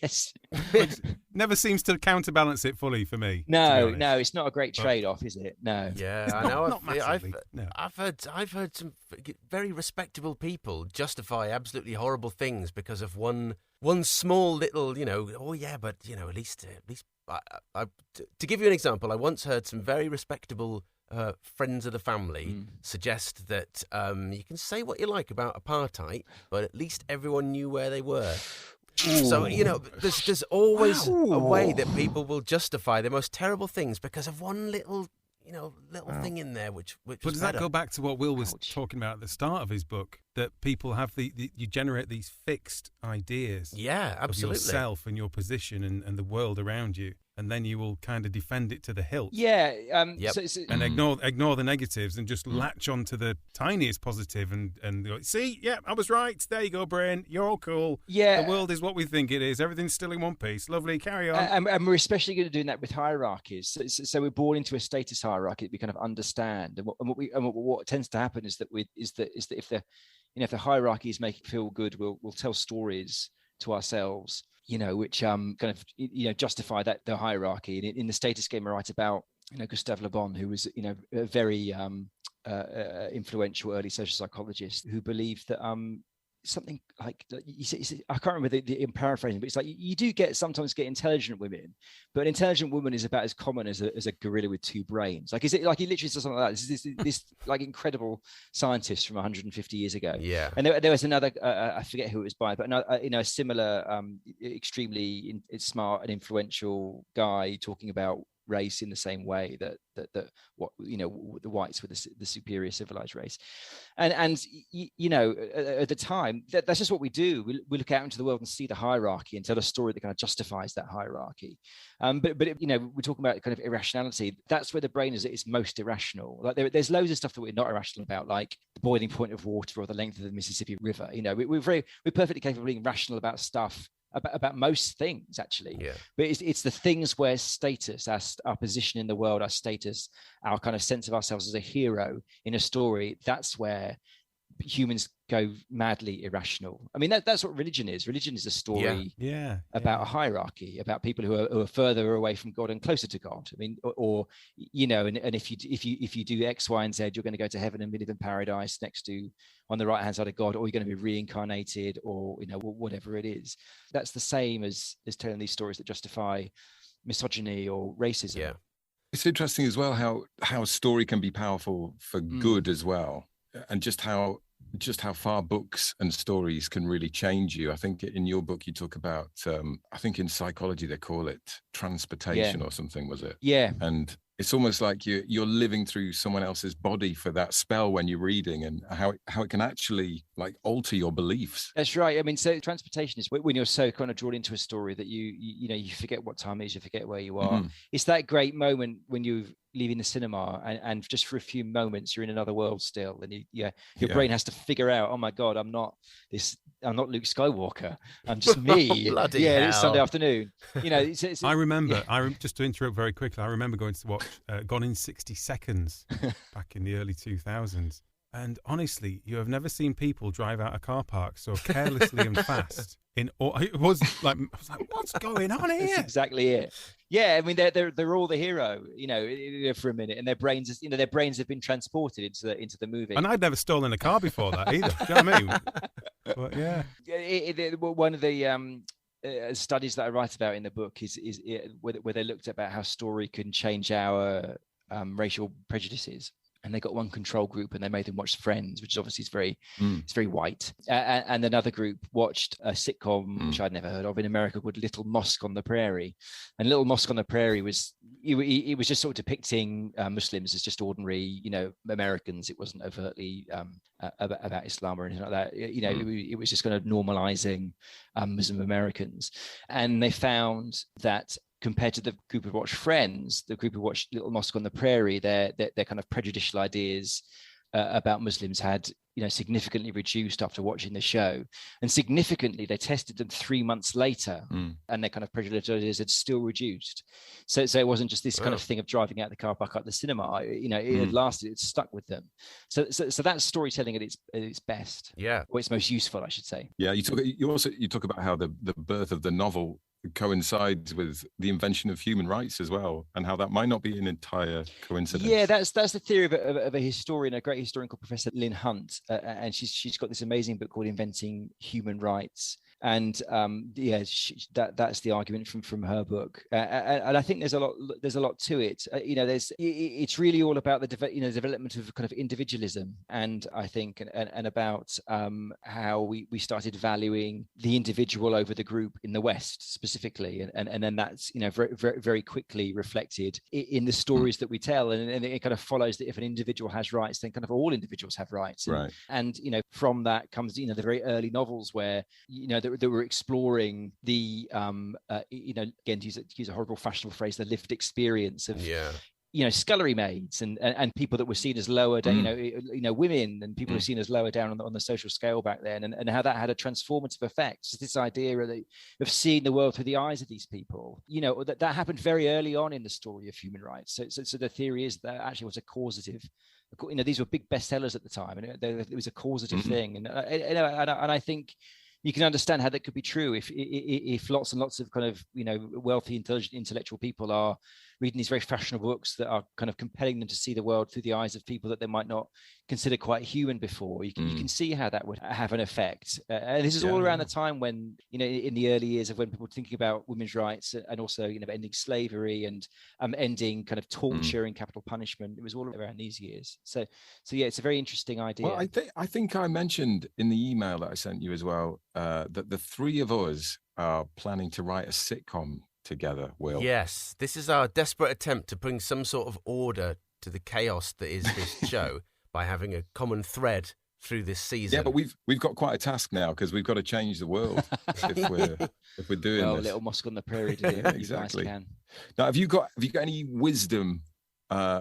Yes. Which never seems to counterbalance it fully for me. No, it's not a great trade-off, is it? No. Yeah, I know. I've heard some very respectable people justify absolutely horrible things because of one small little, at least to give you an example, I once heard some very respectable friends of the family suggest that you can say what you like about apartheid, but at least everyone knew where they were. Ooh. So, there's always a way that people will justify the most terrible things because of one little thing in there which But does that go back to what Will was talking about at the start of his book? that people have you generate these fixed ideas Yeah, absolutely. of yourself and your position and the world around you, and then you will kind of defend it to the hilt. Yeah. Yep. And ignore the negatives and just latch on to the tiniest positive and go, see, yeah, I was right. There you go, brain. You're all cool. Yeah. The world is what we think it is. Everything's still in one piece. Lovely. Carry on. And we're especially good at doing that with hierarchies. So we're born into a status hierarchy that we kind of understand. And what tends to happen is that if the hierarchy is making feel good, we'll tell stories to ourselves, which kind of justify the hierarchy. And in the status game, I write about Gustave Le Bon, who was a very influential early social psychologist who believed that something like I can't remember the paraphrasing, but it's like you do sometimes get intelligent women, but an intelligent woman is about as common as a gorilla with two brains. Like, is it like he literally says something like that? This like incredible scientist from 150 years ago. Yeah. And there was another I forget who it was by, but a similar extremely smart and influential guy talking about race in the same way that what the whites were the superior civilized race, and at the time that's just what we do. We look out into the world and see the hierarchy and tell a story that kind of justifies that hierarchy. But we're talking about kind of irrationality. That's where the brain is most irrational. Like there's loads of stuff that we're not irrational about, like the boiling point of water or the length of the Mississippi River. We're perfectly capable of being rational about stuff. About most things, actually. Yeah. But it's the things where status, our position in the world, our status, our kind of sense of ourselves as a hero in a story, that's where humans go madly irrational. I mean, that's what religion is. Religion is a story about a hierarchy, about people who are further away from God and closer to God. I mean, and if you do X, Y, and Z, you're going to go to heaven and live in paradise on the right hand side of God, or you're going to be reincarnated, or whatever it is. That's the same as telling these stories that justify misogyny or racism. Yeah. It's interesting as well how story can be powerful for good as well, and just how far books and stories can really change you. I think in your book you talk about I think in psychology they call it transportation or something, was it? Yeah. And it's almost like you're living through someone else's body for that spell when you're reading, and how it can actually like alter your beliefs. That's right. I mean, so transportation is when you're so kind of drawn into a story that you forget what time it is, you forget where you are. It's that great moment when you're leaving the cinema and just for a few moments you're in another world still, and your brain has to figure out, oh my God, I'm not Luke Skywalker, I'm just me. Bloody hell. It's Sunday afternoon. I remember just to interrupt very quickly, I remember going to watch Gone in 60 Seconds back in the early 2000s, and honestly, you have never seen people drive out a car park so carelessly and fast. It was like, what's going on here? That's exactly it. Yeah, I mean, they're all the hero, for a minute, and their brains have been transported into the movie. And I'd never stolen a car before that either. Do you know what I mean? But yeah, one of the studies that I write about in the book is where they looked about how story can change our racial prejudices. And they got one control group and they made them watch Friends, which obviously is it's very white. And another group watched a sitcom, which I'd never heard of, in America called Little Mosque on the Prairie. And Little Mosque on the Prairie was just sort of depicting Muslims as just ordinary, Americans. It wasn't overtly about Islam or anything like that. It was just kind of normalizing Muslim Americans. And they found that compared to the group who watched Friends, the group who watched Little Mosque on the Prairie, their kind of prejudicial ideas about Muslims had, significantly reduced after watching the show. And significantly, they tested them 3 months later, and their kind of prejudicial ideas had still reduced. So it wasn't just this kind of thing of driving out the car park at the cinema. It had lasted. It stuck with them. So that's storytelling at its best. Yeah, or its most useful, I should say. Yeah, you talk about how the birth of the novel coincides with the invention of human rights as well, and how that might not be an entire coincidence. Yeah, that's the theory of a historian, a great historian called Professor Lynn Hunt, and she's got this amazing book called Inventing Human Rights. And that's the argument from her book, and I think there's a lot to it. It's really all about the development of kind of individualism, and I think and about how we started valuing the individual over the group in the West specifically, and then that's very, very, very quickly reflected in the stories that we tell, and it kind of follows that if an individual has rights, then kind of all individuals have rights, and from that comes the very early novels where that were exploring the again to use a horrible fashionable phrase, the lived experience of scullery maids and people that were seen as lower down, women and people who were seen as lower down on the social scale back then, and how that had a transformative effect. So this idea of seeing the world through the eyes of these people, that happened very early on in the story of human rights. So the theory is that actually was a causative. These were big bestsellers at the time, and it was a causative thing, and I think you can understand how that could be true if lots and lots of kind of wealthy, intelligent, intellectual people are reading these very fashionable books that are kind of compelling them to see the world through the eyes of people that they might not consider quite human before. You can see how that would have an effect. And this is all around the time when, in the early years of when people were thinking about women's rights and also, ending slavery and ending kind of torture and capital punishment. It was all around these years. So yeah, it's a very interesting idea. Well, I think I mentioned in the email that I sent you as well that the three of us are planning to write a sitcom together, Will. Yes, this is our desperate attempt to bring some sort of order to the chaos that is this show by having a common thread through this season. Yeah, but we've got quite a task now because we've got to change the world if we're doing this. Little Mosque on the Prairie to do exactly. Now, have you got any wisdom,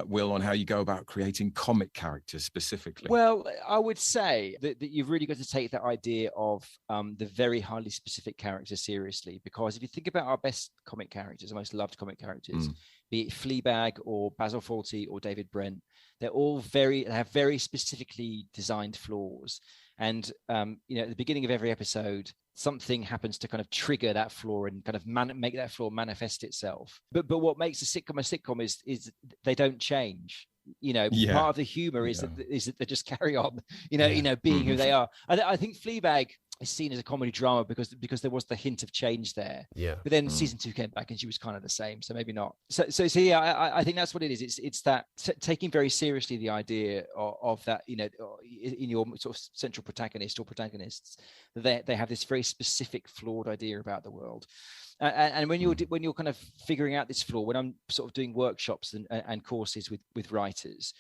Will, on how you go about creating comic characters specifically? Well, I would say that you've really got to take that idea of the very highly specific character seriously, because if you think about our best comic characters, our most loved comic characters, be it Fleabag or Basil Fawlty or David Brent, they're all have very specifically designed flaws. And, at the beginning of every episode, something happens to kind of trigger that flaw and kind of make that flaw manifest itself. But what makes a sitcom is they don't change. Part of the humor is that they just carry on, being who they are. I think Fleabag is seen as a comedy drama because there was the hint of change there. Yeah. But then season 2 came back and she was kind of the same, so maybe not. So yeah, I think that's what it is. It's that taking very seriously the idea of that, in your sort of central protagonist or protagonists, that they have this very specific flawed idea about the world. And when you're kind of figuring out this flaw, when I'm sort of doing workshops and courses with writers,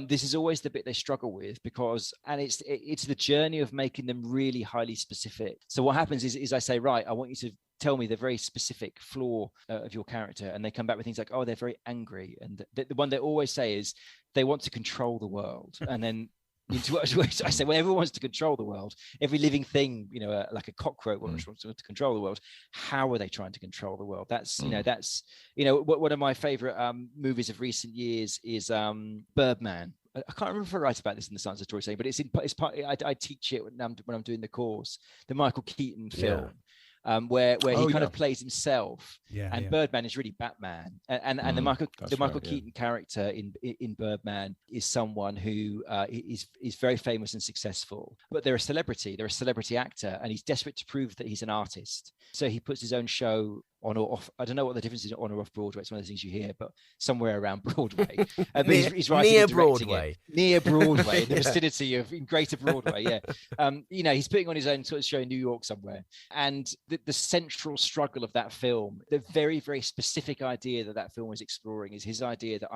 this is always the bit they struggle with, because it's the journey of making them really highly specific. So what happens is I say, right, I want you to tell me the very specific flaw of your character, and they come back with things like, oh, they're very angry, and the one they always say is they want to control the world, and then. I say, well, everyone wants to control the world. Every living thing, like a cockroach wants to control the world. How are they trying to control the world? That's, one of my favorite movies of recent years is Birdman. I can't remember if I write about this in the Science of Storytelling, but it's part. I teach it when I'm doing the course. The Michael Keaton film. Yeah. Where he kind of plays himself, Birdman is really Batman, and the Michael Keaton character in Birdman is someone who is very famous and successful, but they're a celebrity actor, and he's desperate to prove that he's an artist. So he puts his own show on or off. I don't know what the difference is on or off Broadway. It's one of the things you hear, but somewhere around Broadway. He's writing near and directing Broadway. Near Broadway, in the vicinity of in Greater Broadway. Yeah, he's putting on his own sort of show in New York somewhere, and the central struggle of that film, the very, very specific idea that film is exploring, is his idea that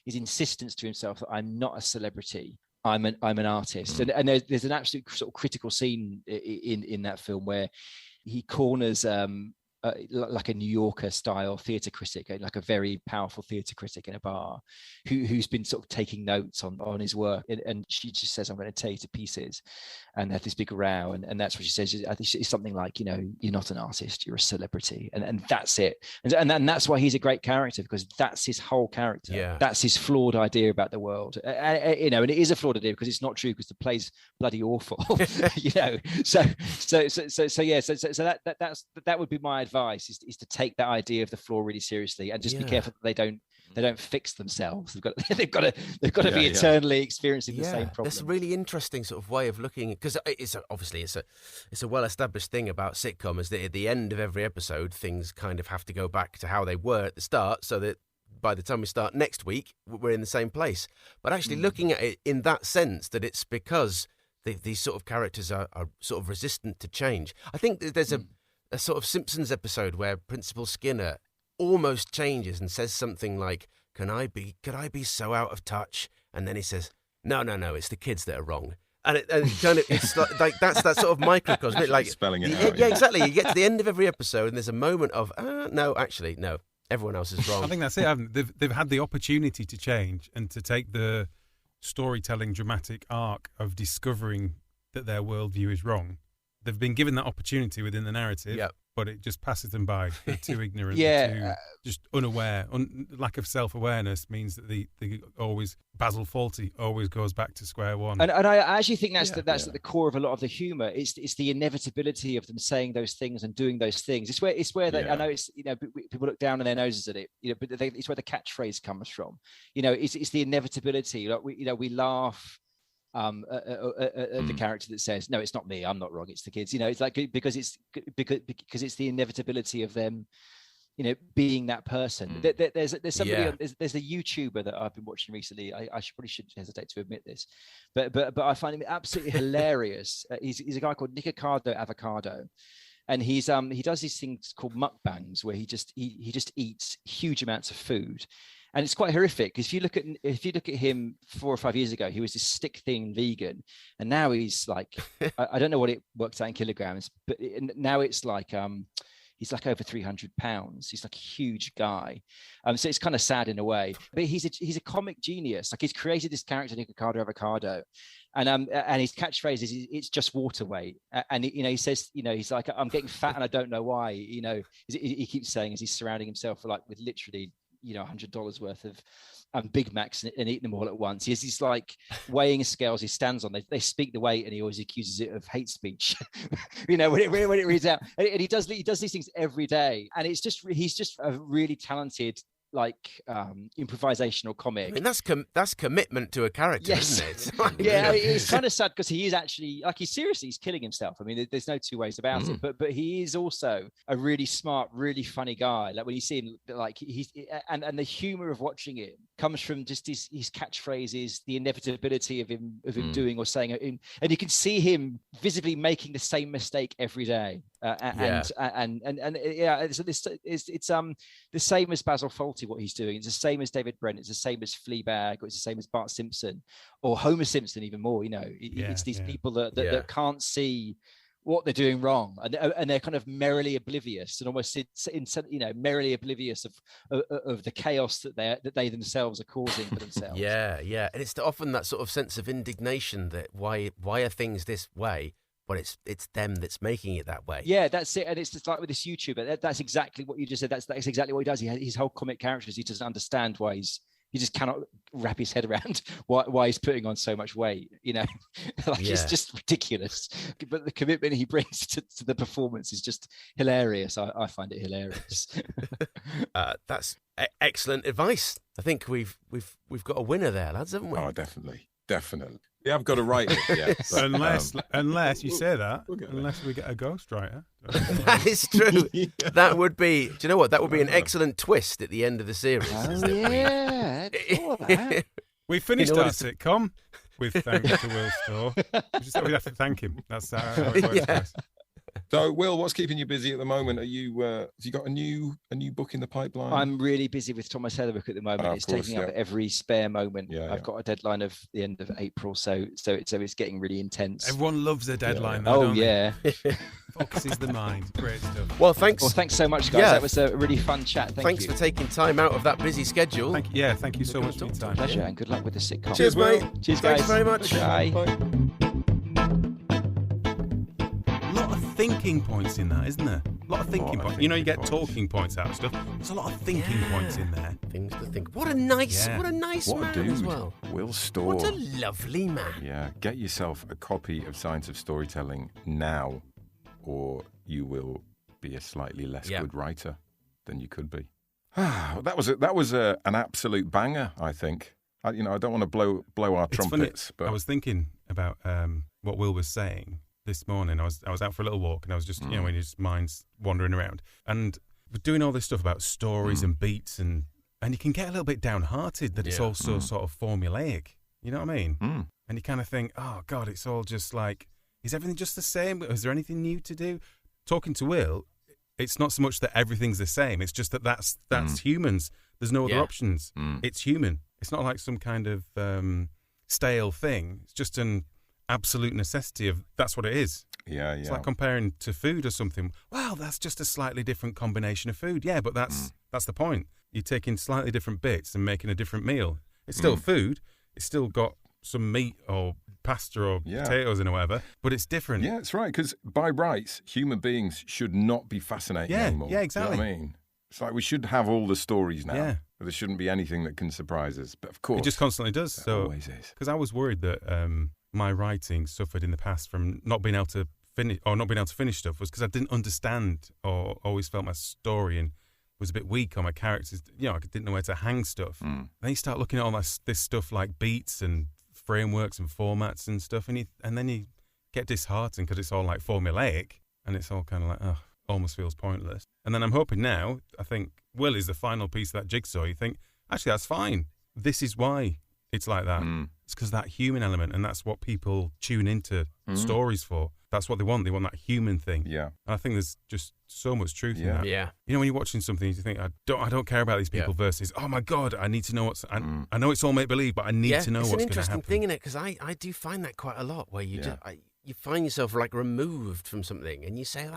his insistence to himself that I'm not a celebrity. I'm an artist, and there's an absolute sort of critical scene in that film where he corners like a New Yorker style theatre critic, like a very powerful theatre critic in a bar, who's been sort of taking notes on his work, and she just says, I'm going to tear you to pieces, and they have this big row, and that's what she says. I think it's something like, you're not an artist, you're a celebrity, and that's it, and that's why he's a great character, because that's his whole character. That's his flawed idea about the world, and it is a flawed idea because it's not true, because the play's bloody awful. So that would be my advice advice is to take that idea of the flaw really seriously, and just be careful that they don't fix themselves. They've got to be eternally experiencing the same problem. That's a really interesting sort of way of looking, because it's a well-established thing about sitcom, is that at the end of every episode, things kind of have to go back to how they were at the start, so that by the time we start next week, we're in the same place. But actually looking at it in that sense, that it's because these sort of characters are sort of resistant to change. I think that there's a sort of Simpsons episode where Principal Skinner almost changes and says something like, could I be so out of touch? And then he says, no, it's the kids that are wrong. And it kind of, it's like that's that sort of microcosm, like spelling it out. Yeah, exactly. You get to the end of every episode and there's a moment of, no, everyone else is wrong. I think that's it, haven't they? They've had the opportunity to change and to take the storytelling dramatic arc of discovering that their worldview is wrong. They've been given that opportunity within the narrative, but it just passes them by. They're too ignorant, too just unaware. Lack of self-awareness means that the always Basil Fawlty always goes back to square one. And I actually think that's at the core of a lot of the humour. It's the inevitability of them saying those things and doing those things. It's where they, I know it's, people look down on their noses at it, but it's where the catchphrase comes from. It's the inevitability. Like we laugh the character that says, no, it's not me, I'm not wrong, it's the kids. It's like because it's the inevitability of them being that person. There's somebody there's a YouTuber that I've been watching recently. I shouldn't hesitate to admit this, but I find him absolutely hilarious. He's a guy called Nikocado Avocado, and he does these things called mukbangs, where he just eats huge amounts of food. And it's quite horrific, because if you look at him 4 or 5 years ago, he was this stick thin vegan, and now he's like, I don't know what it works out in kilograms, but now it's like he's like over 300 pounds. He's like a huge guy, so it's kind of sad in a way. But he's a comic genius. Like, he's created this character Nikocado Avocado, and his catchphrase is, "It's just water weight." And he says, he's like, "I'm getting fat and I don't know why." He keeps saying, as he's surrounding himself with literally $100 worth of Big Macs and eating them all at once. He has these like weighing scales he stands on. They speak the weight, and he always accuses it of hate speech. when it reads out, and he does these things every day, and he's just a really talented improvisational comic. I mean, that's commitment to a character, isn't it? It's kind of sad, because he is actually he's killing himself. I mean, there's no two ways about it. But he is also a really smart, really funny guy. Like, when you see him, and the humor of watching it comes from just his catchphrases, the inevitability of him doing or saying it, and you can see him visibly making the same mistake every day. It's the same as Basil Fawlty, what he's doing. It's the same as David Brent. It's the same as Fleabag, or it's the same as Bart Simpson, or Homer Simpson, even more. It's these people that can't see what they're doing wrong, and they're kind of merrily oblivious, and almost merrily oblivious of the chaos that they themselves are causing for themselves. And it's often that sort of sense of indignation that why are things this way, but it's them that's making it that way. Yeah, that's it. And it's just like with this YouTuber, that's exactly what you just said. That's exactly what he does. His whole comic characters, he doesn't understand why he just cannot wrap his head around why he's putting on so much weight. It's just ridiculous. But the commitment he brings to the performance is just hilarious. I find it hilarious. That's excellent advice. I think we've got a winner there, lads, haven't we? Oh, definitely. Yeah, I've got to write it. But, unless you say that, unless we get a ghostwriter. That is true. That would be. Do you know what? That would be an excellent twist at the end of the series. Oh, yeah. We finished our sitcom with thanks to Will Storr. We have to thank him. That's how it works. Guys. So, Will, what's keeping you busy at the moment? Have you got a new book in the pipeline? I'm really busy with Thomas Heather book at the moment. It's taking up every spare moment. I've got a deadline of the end of April, so it's getting really intense. Everyone loves a deadline. Though, focuses the mind. Great stuff. Well, thanks so much, guys. That was a really fun chat. Thanks for taking time out of that busy schedule. Thank you so much for your time. Pleasure, and good luck with the sitcom. Cheers, mate. Cheers, guys. Thanks very much. Bye. Thinking points in that, isn't there? A lot of thinking points. You get talking points out of stuff. There's a lot of thinking points in there. Things to think. What a nice man dude. as well. Will Storr. What a lovely man. Yeah, get yourself a copy of Science of Storytelling now, or you will be a slightly less good writer than you could be. That was an absolute banger, I think. I don't want to blow our trumpets. Funny. But I was thinking about what Will was saying this morning. I was out for a little walk, and I was just when your mind's wandering around, and we're doing all this stuff about stories and beats, and you can get a little bit downhearted that it's all so sort of formulaic. You know what I mean? And you kind of think, oh God, it's all just like, is everything just the same? Is there anything new to do? Talking to Will, it's not so much that everything's the same. It's just that's humans. There's no other options. It's human. It's not like some kind of stale thing. It's just an absolute necessity of that's what it is. Yeah. It's like comparing to food or something. Well, that's just a slightly different combination of food. Yeah, but that's the point. You're taking slightly different bits and making a different meal. It's still food. It's still got some meat or pasta or potatoes in or whatever, but it's different. Yeah, it's right, because by rights, human beings should not be fascinating anymore. Yeah, exactly. You know what I mean? It's like we should have all the stories now. Yeah. There shouldn't be anything that can surprise us. But of course, it just constantly does. It so, always is. Because I was worried that my writing suffered in the past from not being able to finish stuff, was because I didn't understand or always felt my story and was a bit weak on my characters. I didn't know where to hang stuff. Then you start looking at all this stuff like beats and frameworks and formats and stuff, and then you get disheartened because it's all like formulaic, and it's all kind of like, almost feels pointless. And then I'm hoping now, I think Will is the final piece of that jigsaw. You think, actually, that's fine. This is why it's like that. It's because that human element, and that's what people tune into stories for. That's what they want. They want that human thing. Yeah. And I think there's just so much truth in that. Yeah. When you're watching something, you think, I don't care about these people versus, oh my God, I need to know I know it's all make-believe, but I need to know what's going to happen. It's an interesting thing, isn't it? Because I do find that quite a lot, where you you find yourself like removed from something, and you say,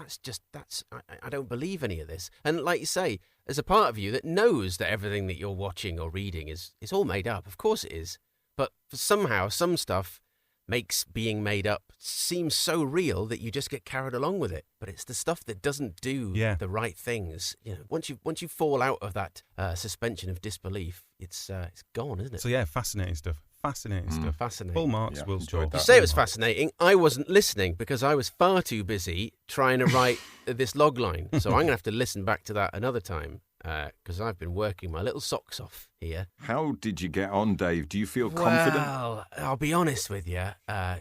I don't believe any of this. And like you say, there's a part of you that knows that everything that you're watching or reading is all made up. Of course it is. But somehow, some stuff makes being made up seem so real that you just get carried along with it. But it's the stuff that doesn't do the right things. Once you fall out of that suspension of disbelief, it's gone, isn't it? So fascinating stuff. Fascinating. Full marks, Will Storr. You say it was fascinating. I wasn't listening because I was far too busy trying to write this log line. So I'm going to have to listen back to that another time, because I've been working my little socks off here. How did you get on, Dave? Do you feel confident? Well, I'll be honest with you.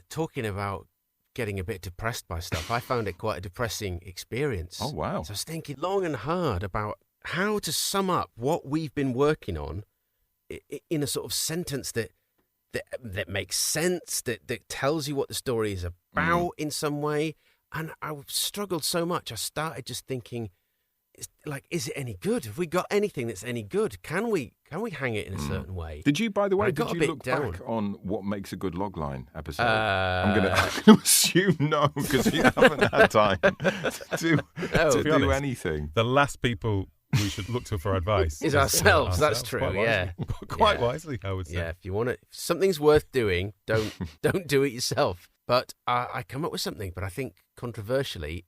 Talking about getting a bit depressed by stuff, I found it quite a depressing experience. Oh, wow. So I was thinking long and hard about how to sum up what we've been working on in a sort of sentence that makes sense, that tells you what the story is about in some way. And I struggled so much. I started just thinking, is it any good? Have we got anything that's any good? Can we hang it in a certain way? Did you, by the way, look back on what makes a good logline episode? I'm going to assume no, because you haven't had time to do anything. The last people we should look to for advice is ourselves. That's true. Quite wisely, I would say. Yeah, if you want to, if something's worth doing, don't do it yourself. But I come up with something, but I think controversially,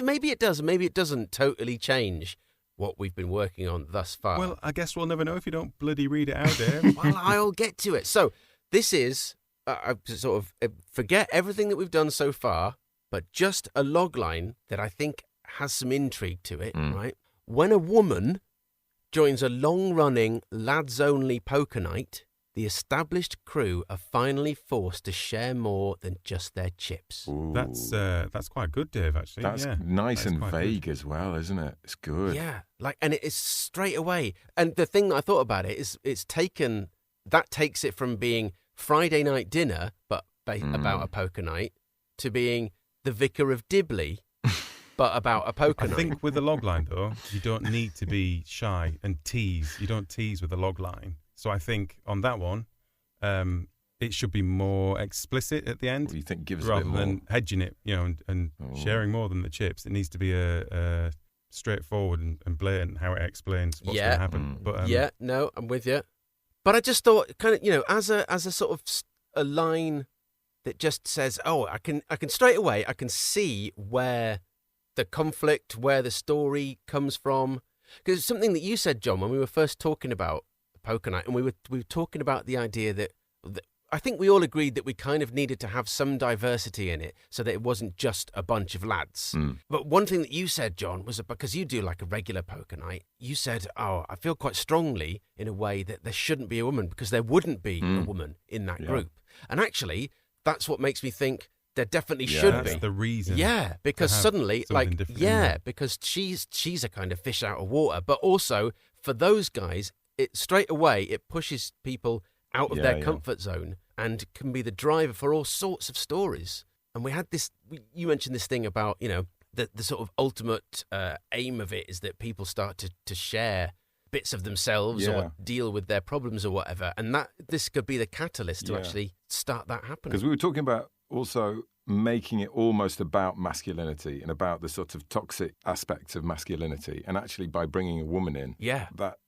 maybe it does, maybe it doesn't totally change what we've been working on thus far. Well, I guess we'll never know if you don't bloody read it out, Dave. Well, I'll get to it. So this is sort of forget everything that we've done so far, but just a log line that I think has some intrigue to it, right? When a woman joins a long-running, lads-only poker night, the established crew are finally forced to share more than just their chips. Ooh. That's quite good, Dave, actually. That's nice and vague as well, isn't it? It's good. Yeah, and it is straight away. And the thing that I thought about it is that takes it from being Friday night dinner, but about a poker night, to being the Vicar of Dibley, but about a poker night. I think with the log line, though, you don't need to be shy and tease. You don't tease with the log line. So I think on that one, it should be more explicit at the end. What do you think gives rather a bit more? than hedging it, and sharing more than the chips. It needs to be a straightforward and blatant how it explains what's going to happen. But no, I'm with you. But I just thought, kind of, as a sort of a line that just says, oh, I can straight away, I can see where the conflict, where the story comes from. Because it's something that you said, John, when we were first talking about the poker night, and we were talking about the idea that I think we all agreed that we kind of needed to have some diversity in it so that it wasn't just a bunch of lads. But one thing that you said, John, was because you do like a regular poker night, you said, I feel quite strongly in a way that there shouldn't be a woman because there wouldn't be a woman in that group. And actually, that's what makes me think there definitely should be. That's the reason. Yeah, because suddenly, because she's a kind of fish out of water. But also, for those guys, it straight away, it pushes people out of their comfort zone and can be the driver for all sorts of stories. And we had this, you mentioned this thing about, the sort of ultimate aim of it is that people start to share bits of themselves or deal with their problems or whatever. And that this could be the catalyst to actually start that happening. Because we were talking about also making it almost about masculinity and about the sort of toxic aspects of masculinity. And actually by bringing a woman in, that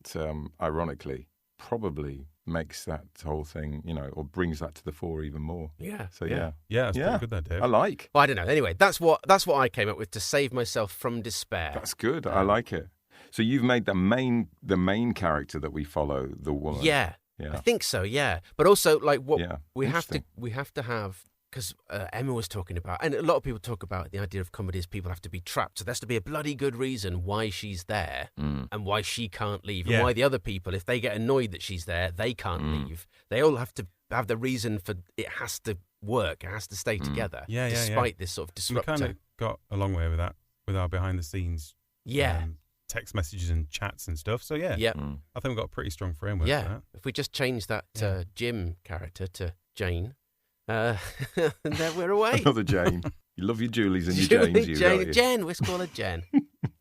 ironically probably makes that whole thing, or brings that to the fore even more. Yeah. So yeah, it's pretty good, that Dave. I like. Well, I don't know. Anyway, that's what I came up with to save myself from despair. That's good. I like it. So you've made the main character that we follow the woman. Yeah. I think so. Yeah, but also like what we have to have. Because Emma was talking about, and a lot of people talk about the idea of comedy is people have to be trapped. So there has to be a bloody good reason why she's there and why she can't leave. And why the other people, if they get annoyed that she's there, they can't leave. They all have to have the reason for it has to work. It has to stay together. Despite this sort of disruptor. We kind of got a long way with that, with our behind the scenes text messages and chats and stuff. So I think we've got a pretty strong framework for that. If we just change that Jim character to Jane, and then we're away. Another Jane. You love your Julies and your Janes. Jen, let's call her Jen.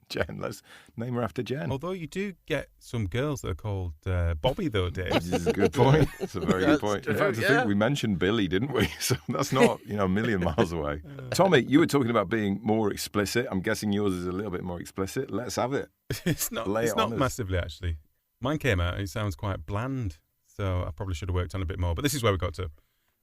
Jen, let's name her after Jen. Although you do get some girls that are called Bobby, though, Dave. This is a good point. It's a very good point. In fact, I think we mentioned Billy, didn't we? So that's not, a million miles away. Tommy, you were talking about being more explicit. I'm guessing yours is a little bit more explicit. Let's have it. It's not massively, actually. Mine came out and it sounds quite bland, so I probably should have worked on a bit more. But this is where we got to.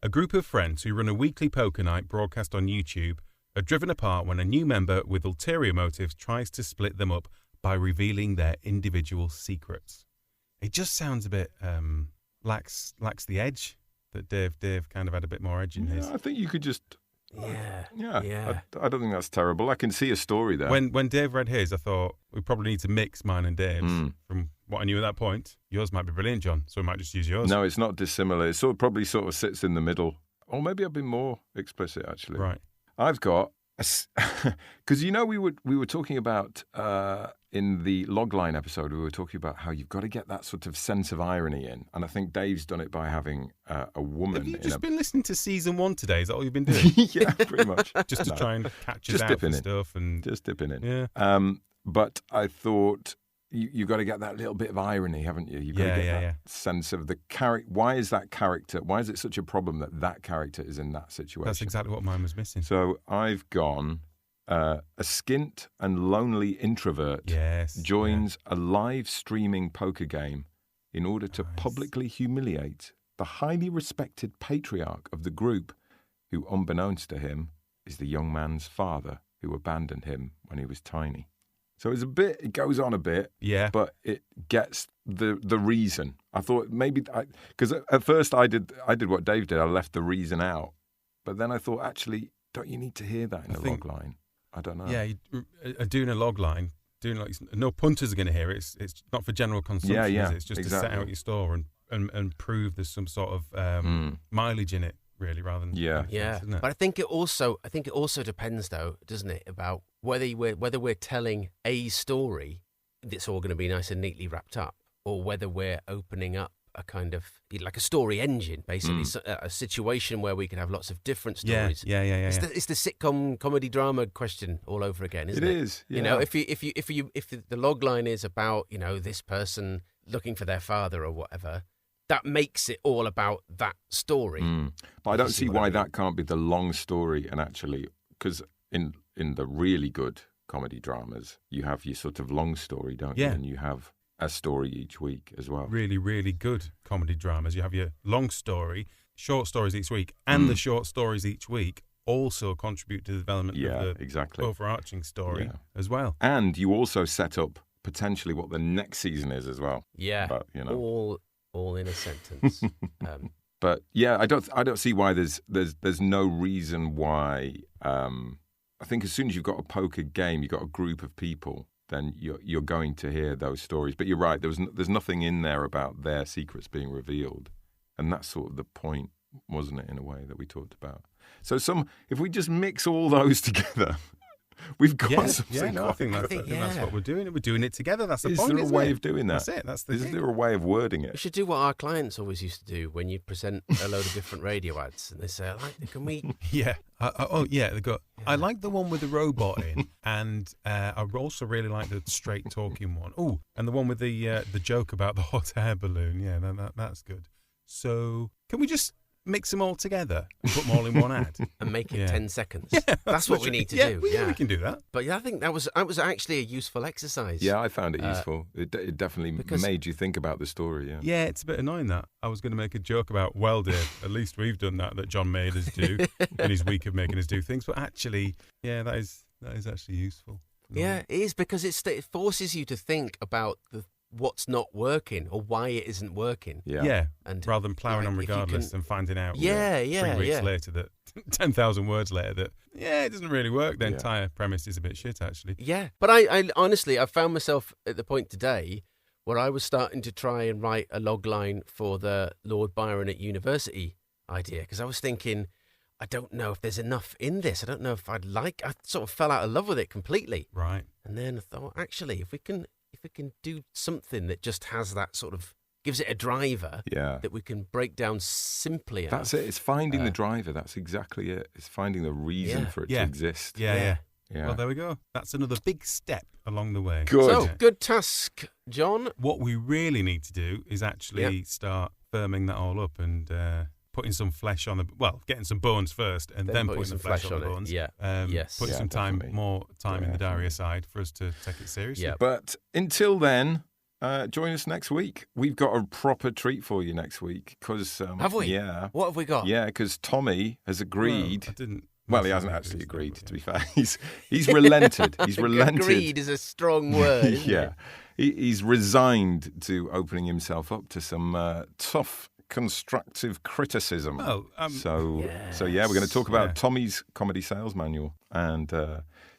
A group of friends who run a weekly poker night broadcast on YouTube are driven apart when a new member with ulterior motives tries to split them up by revealing their individual secrets. It just sounds a bit lacks the edge that Dave kind of had a bit more edge in his. I think you could just... Yeah. I don't think that's terrible. I can see a story there. When Dave read his, I thought we probably need to mix mine and Dave's. From what I knew at that point, yours might be brilliant, John, so we might just use yours. No, it's not dissimilar. It probably sits in the middle. Or maybe I've been more explicit, actually. Right. I've got... Because, we were talking about... in the logline episode, we were talking about how you've got to get that sort of sense of irony in. And I think Dave's done it by having a woman. Have you just been listening to season 1 today? Is that all you've been doing? Yeah, pretty much. Just to try and catch us out and stuff. And just dipping in. Yeah. But I thought you've got to get that little bit of irony, haven't you? You've got to get that sense of the character. Why is it such a problem that character is in that situation? That's exactly what mine was missing. So I've gone... a skint and lonely introvert joins a live streaming poker game in order to publicly humiliate the highly respected patriarch of the group, who, unbeknownst to him, is the young man's father who abandoned him when he was tiny. So it goes on a bit, but it gets the reason. I thought maybe, because at first I did what Dave did, I left the reason out. But then I thought, actually, don't you need to hear that in the log line? I don't know. Yeah, doing a log line, no punters are going to hear it. It's not for general consumption, is it? It's just to set out your store and prove there's some sort of mileage in it, really, rather than isn't it? But I think it also depends, though, doesn't it, about whether we're telling a story that's all going to be nice and neatly wrapped up, or whether we're opening up a kind of like a story engine, basically, a situation where we could have lots of different stories. Yeah. It's the sitcom comedy drama question all over again, isn't it? It is. Yeah. If the log line is about this person looking for their father or whatever, that makes it all about that story. But I don't see why that can't be the long story. And actually, because in the really good comedy dramas, you have your sort of long story, don't you? And you have a story each week as well. Really, really good comedy dramas. You have your long story, short stories each week, and the short stories each week also contribute to the development of the overarching story as well. And you also set up potentially what the next season is as well. Yeah, but, all in a sentence. But yeah, I don't see why there's no reason why. I think as soon as you've got a poker game, you've got a group of people, then you're going to hear those stories. But you're right, there's nothing in there about their secrets being revealed, and that's sort of the point, wasn't it, in a way that we talked about. So if we just mix all those together, we've got something. Yeah, no, I think that's what we're doing. We're doing it together. That's the point. Is there a way of doing that? That's it. That's the Is thing. there a way of wording it? We should do what our clients always used to do when you present a load of different radio ads, and they say, "Can we?" Yeah. They got. I like the one with the robot in, and I also really like the straight talking one. Oh, and the one with the joke about the hot air balloon. Yeah, that's good. So can we just mix them all together and put them all in one ad and make it 10 seconds? Yeah, that's what we need to do. Yeah, we can do that. But yeah, I think that was actually a useful exercise. Yeah, I found it useful. It definitely made you think about the story. Yeah. Yeah, it's a bit annoying that I was going to make a joke about, well, Dave, at least we've done that John made us do in his week of making us do things. But actually, yeah, that is actually useful. Yeah, it is, because it forces you to think about what's not working or why it isn't working. Yeah. And rather than ploughing on regardless and finding out 3 weeks later that 10,000 words later that it doesn't really work. The entire premise is a bit shit, actually. Yeah. But I honestly, I found myself at the point today where I was starting to try and write a log line for the Lord Byron at University idea, because I was thinking, I don't know if there's enough in this. I don't know if I sort of fell out of love with it completely. Right. And then I thought, actually, if we can do something that just has that sort of, gives it a driver that we can break down simply enough. That's it. It's finding the driver. That's exactly it. It's finding the reason for it to exist. Yeah. Well, there we go. That's another big step along the way. Good. So, good task, John. What we really need to do is actually start firming that all up and putting some flesh on getting some bones first, and then putting some flesh on the bones. Yeah. Putting some more time in the diary aside for us to take it seriously. Yeah. But until then, join us next week. We've got a proper treat for you next week. Have we? Yeah. What have we got? Yeah, because Tommy has agreed. I didn't. Well, he hasn't actually agreed, to be fair. He's relented. He's relented. Agreed is a strong word. Isn't it? He's resigned to opening himself up to some tough constructive criticism. So we're going to talk about Tommy's comedy sales manual, and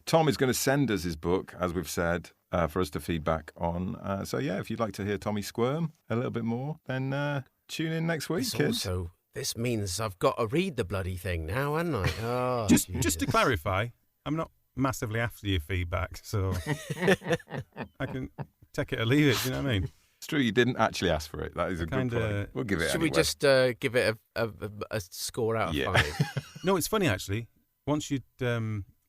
Tom is going to send us his book, as we've said, for us to feedback on. If you'd like to hear Tommy squirm a little bit more, then tune in next week, kids. So this means I've got to read the bloody thing now, haven't I? Oh, just to clarify, I'm not massively after your feedback, so I can take it or leave it. Do you know what I mean? It's true, you didn't actually ask for it. That is a good point. We'll give it Should anyway. we just give it a score out of 5? No, it's funny, actually. Once you'd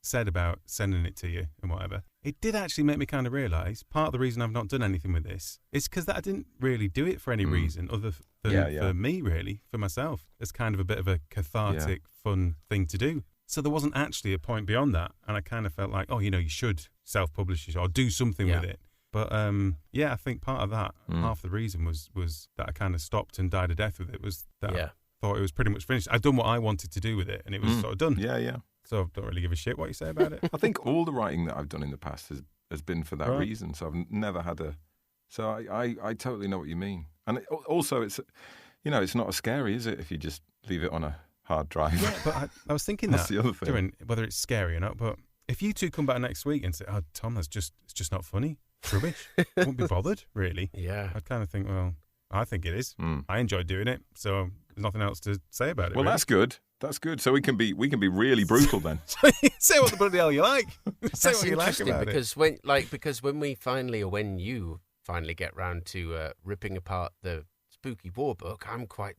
said about sending it to you and whatever, it did actually make me kind of realise part of the reason I've not done anything with this is because I didn't really do it for any reason other than for me, really, for myself. It's kind of a bit of a cathartic, fun thing to do. So there wasn't actually a point beyond that. And I kind of felt like, you should self-publish it or do something with it. But I think part of that, half the reason was that I kind of stopped and died a death with it, was that I thought it was pretty much finished. I'd done what I wanted to do with it, and it was sort of done. Yeah. So I don't really give a shit what you say about it. I think all the writing that I've done in the past has been for that reason. So I've never had So I totally know what you mean. And also, it's not as scary, is it, if you just leave it on a hard drive? Yeah, but I was thinking that's the other thing. Doing, whether it's scary or not, but if you two come back next week and say, "Oh, Tom, it's just not funny. It's rubbish," won't be bothered, really. Yeah. I'd kind of think, well, I think it is. I enjoyed doing it, so there's nothing else to say about it. Well, really. That's good. That's good. So we can be really brutal then. Say what the bloody hell you like. Say That's what you like interesting about because when we finally, or when you finally get round to ripping apart the Spooky War book, I'm quite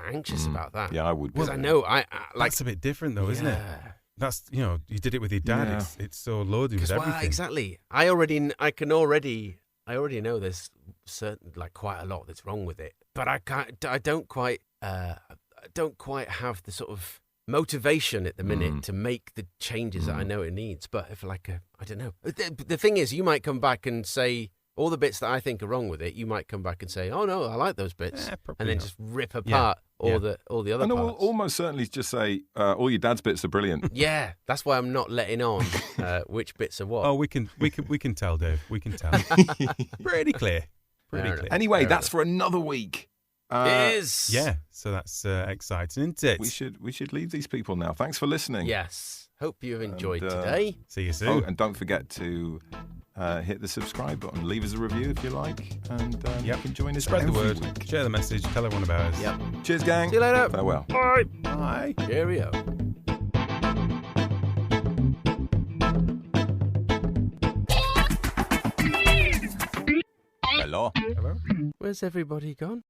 anxious about that. Yeah, I would. Because I know that's a bit different though, isn't it? That's you did it with your dad. Yeah. It's so loaded with everything. Well, exactly. I already know there's quite a lot that's wrong with it, but I don't quite have the sort of motivation at the minute to make the changes that I know it needs. But if I don't know. The thing is, you might come back and say all the bits that I think are wrong with it. You might come back and say, "Oh no, I like those bits," and then just rip apart all the other parts. And we'll almost certainly just say all your dad's bits are brilliant. Yeah, that's why I'm not letting on which bits are what. Oh, we can tell, Dave. We can tell. Pretty clear. Pretty clear. Anyway, that's for another week. It is. Yeah, so that's exciting, isn't it? We should leave these people now. Thanks for listening. Yes. Hope you've enjoyed today. See you soon. Oh, and don't forget to hit the subscribe button. Leave us a review if you like. And you can join us Spread the every word. week. Share the message. Tell everyone about us. Yep. Cheers, gang. See you later. Farewell. Bye. Bye. Cheerio. Hello. Hello. Where's everybody gone?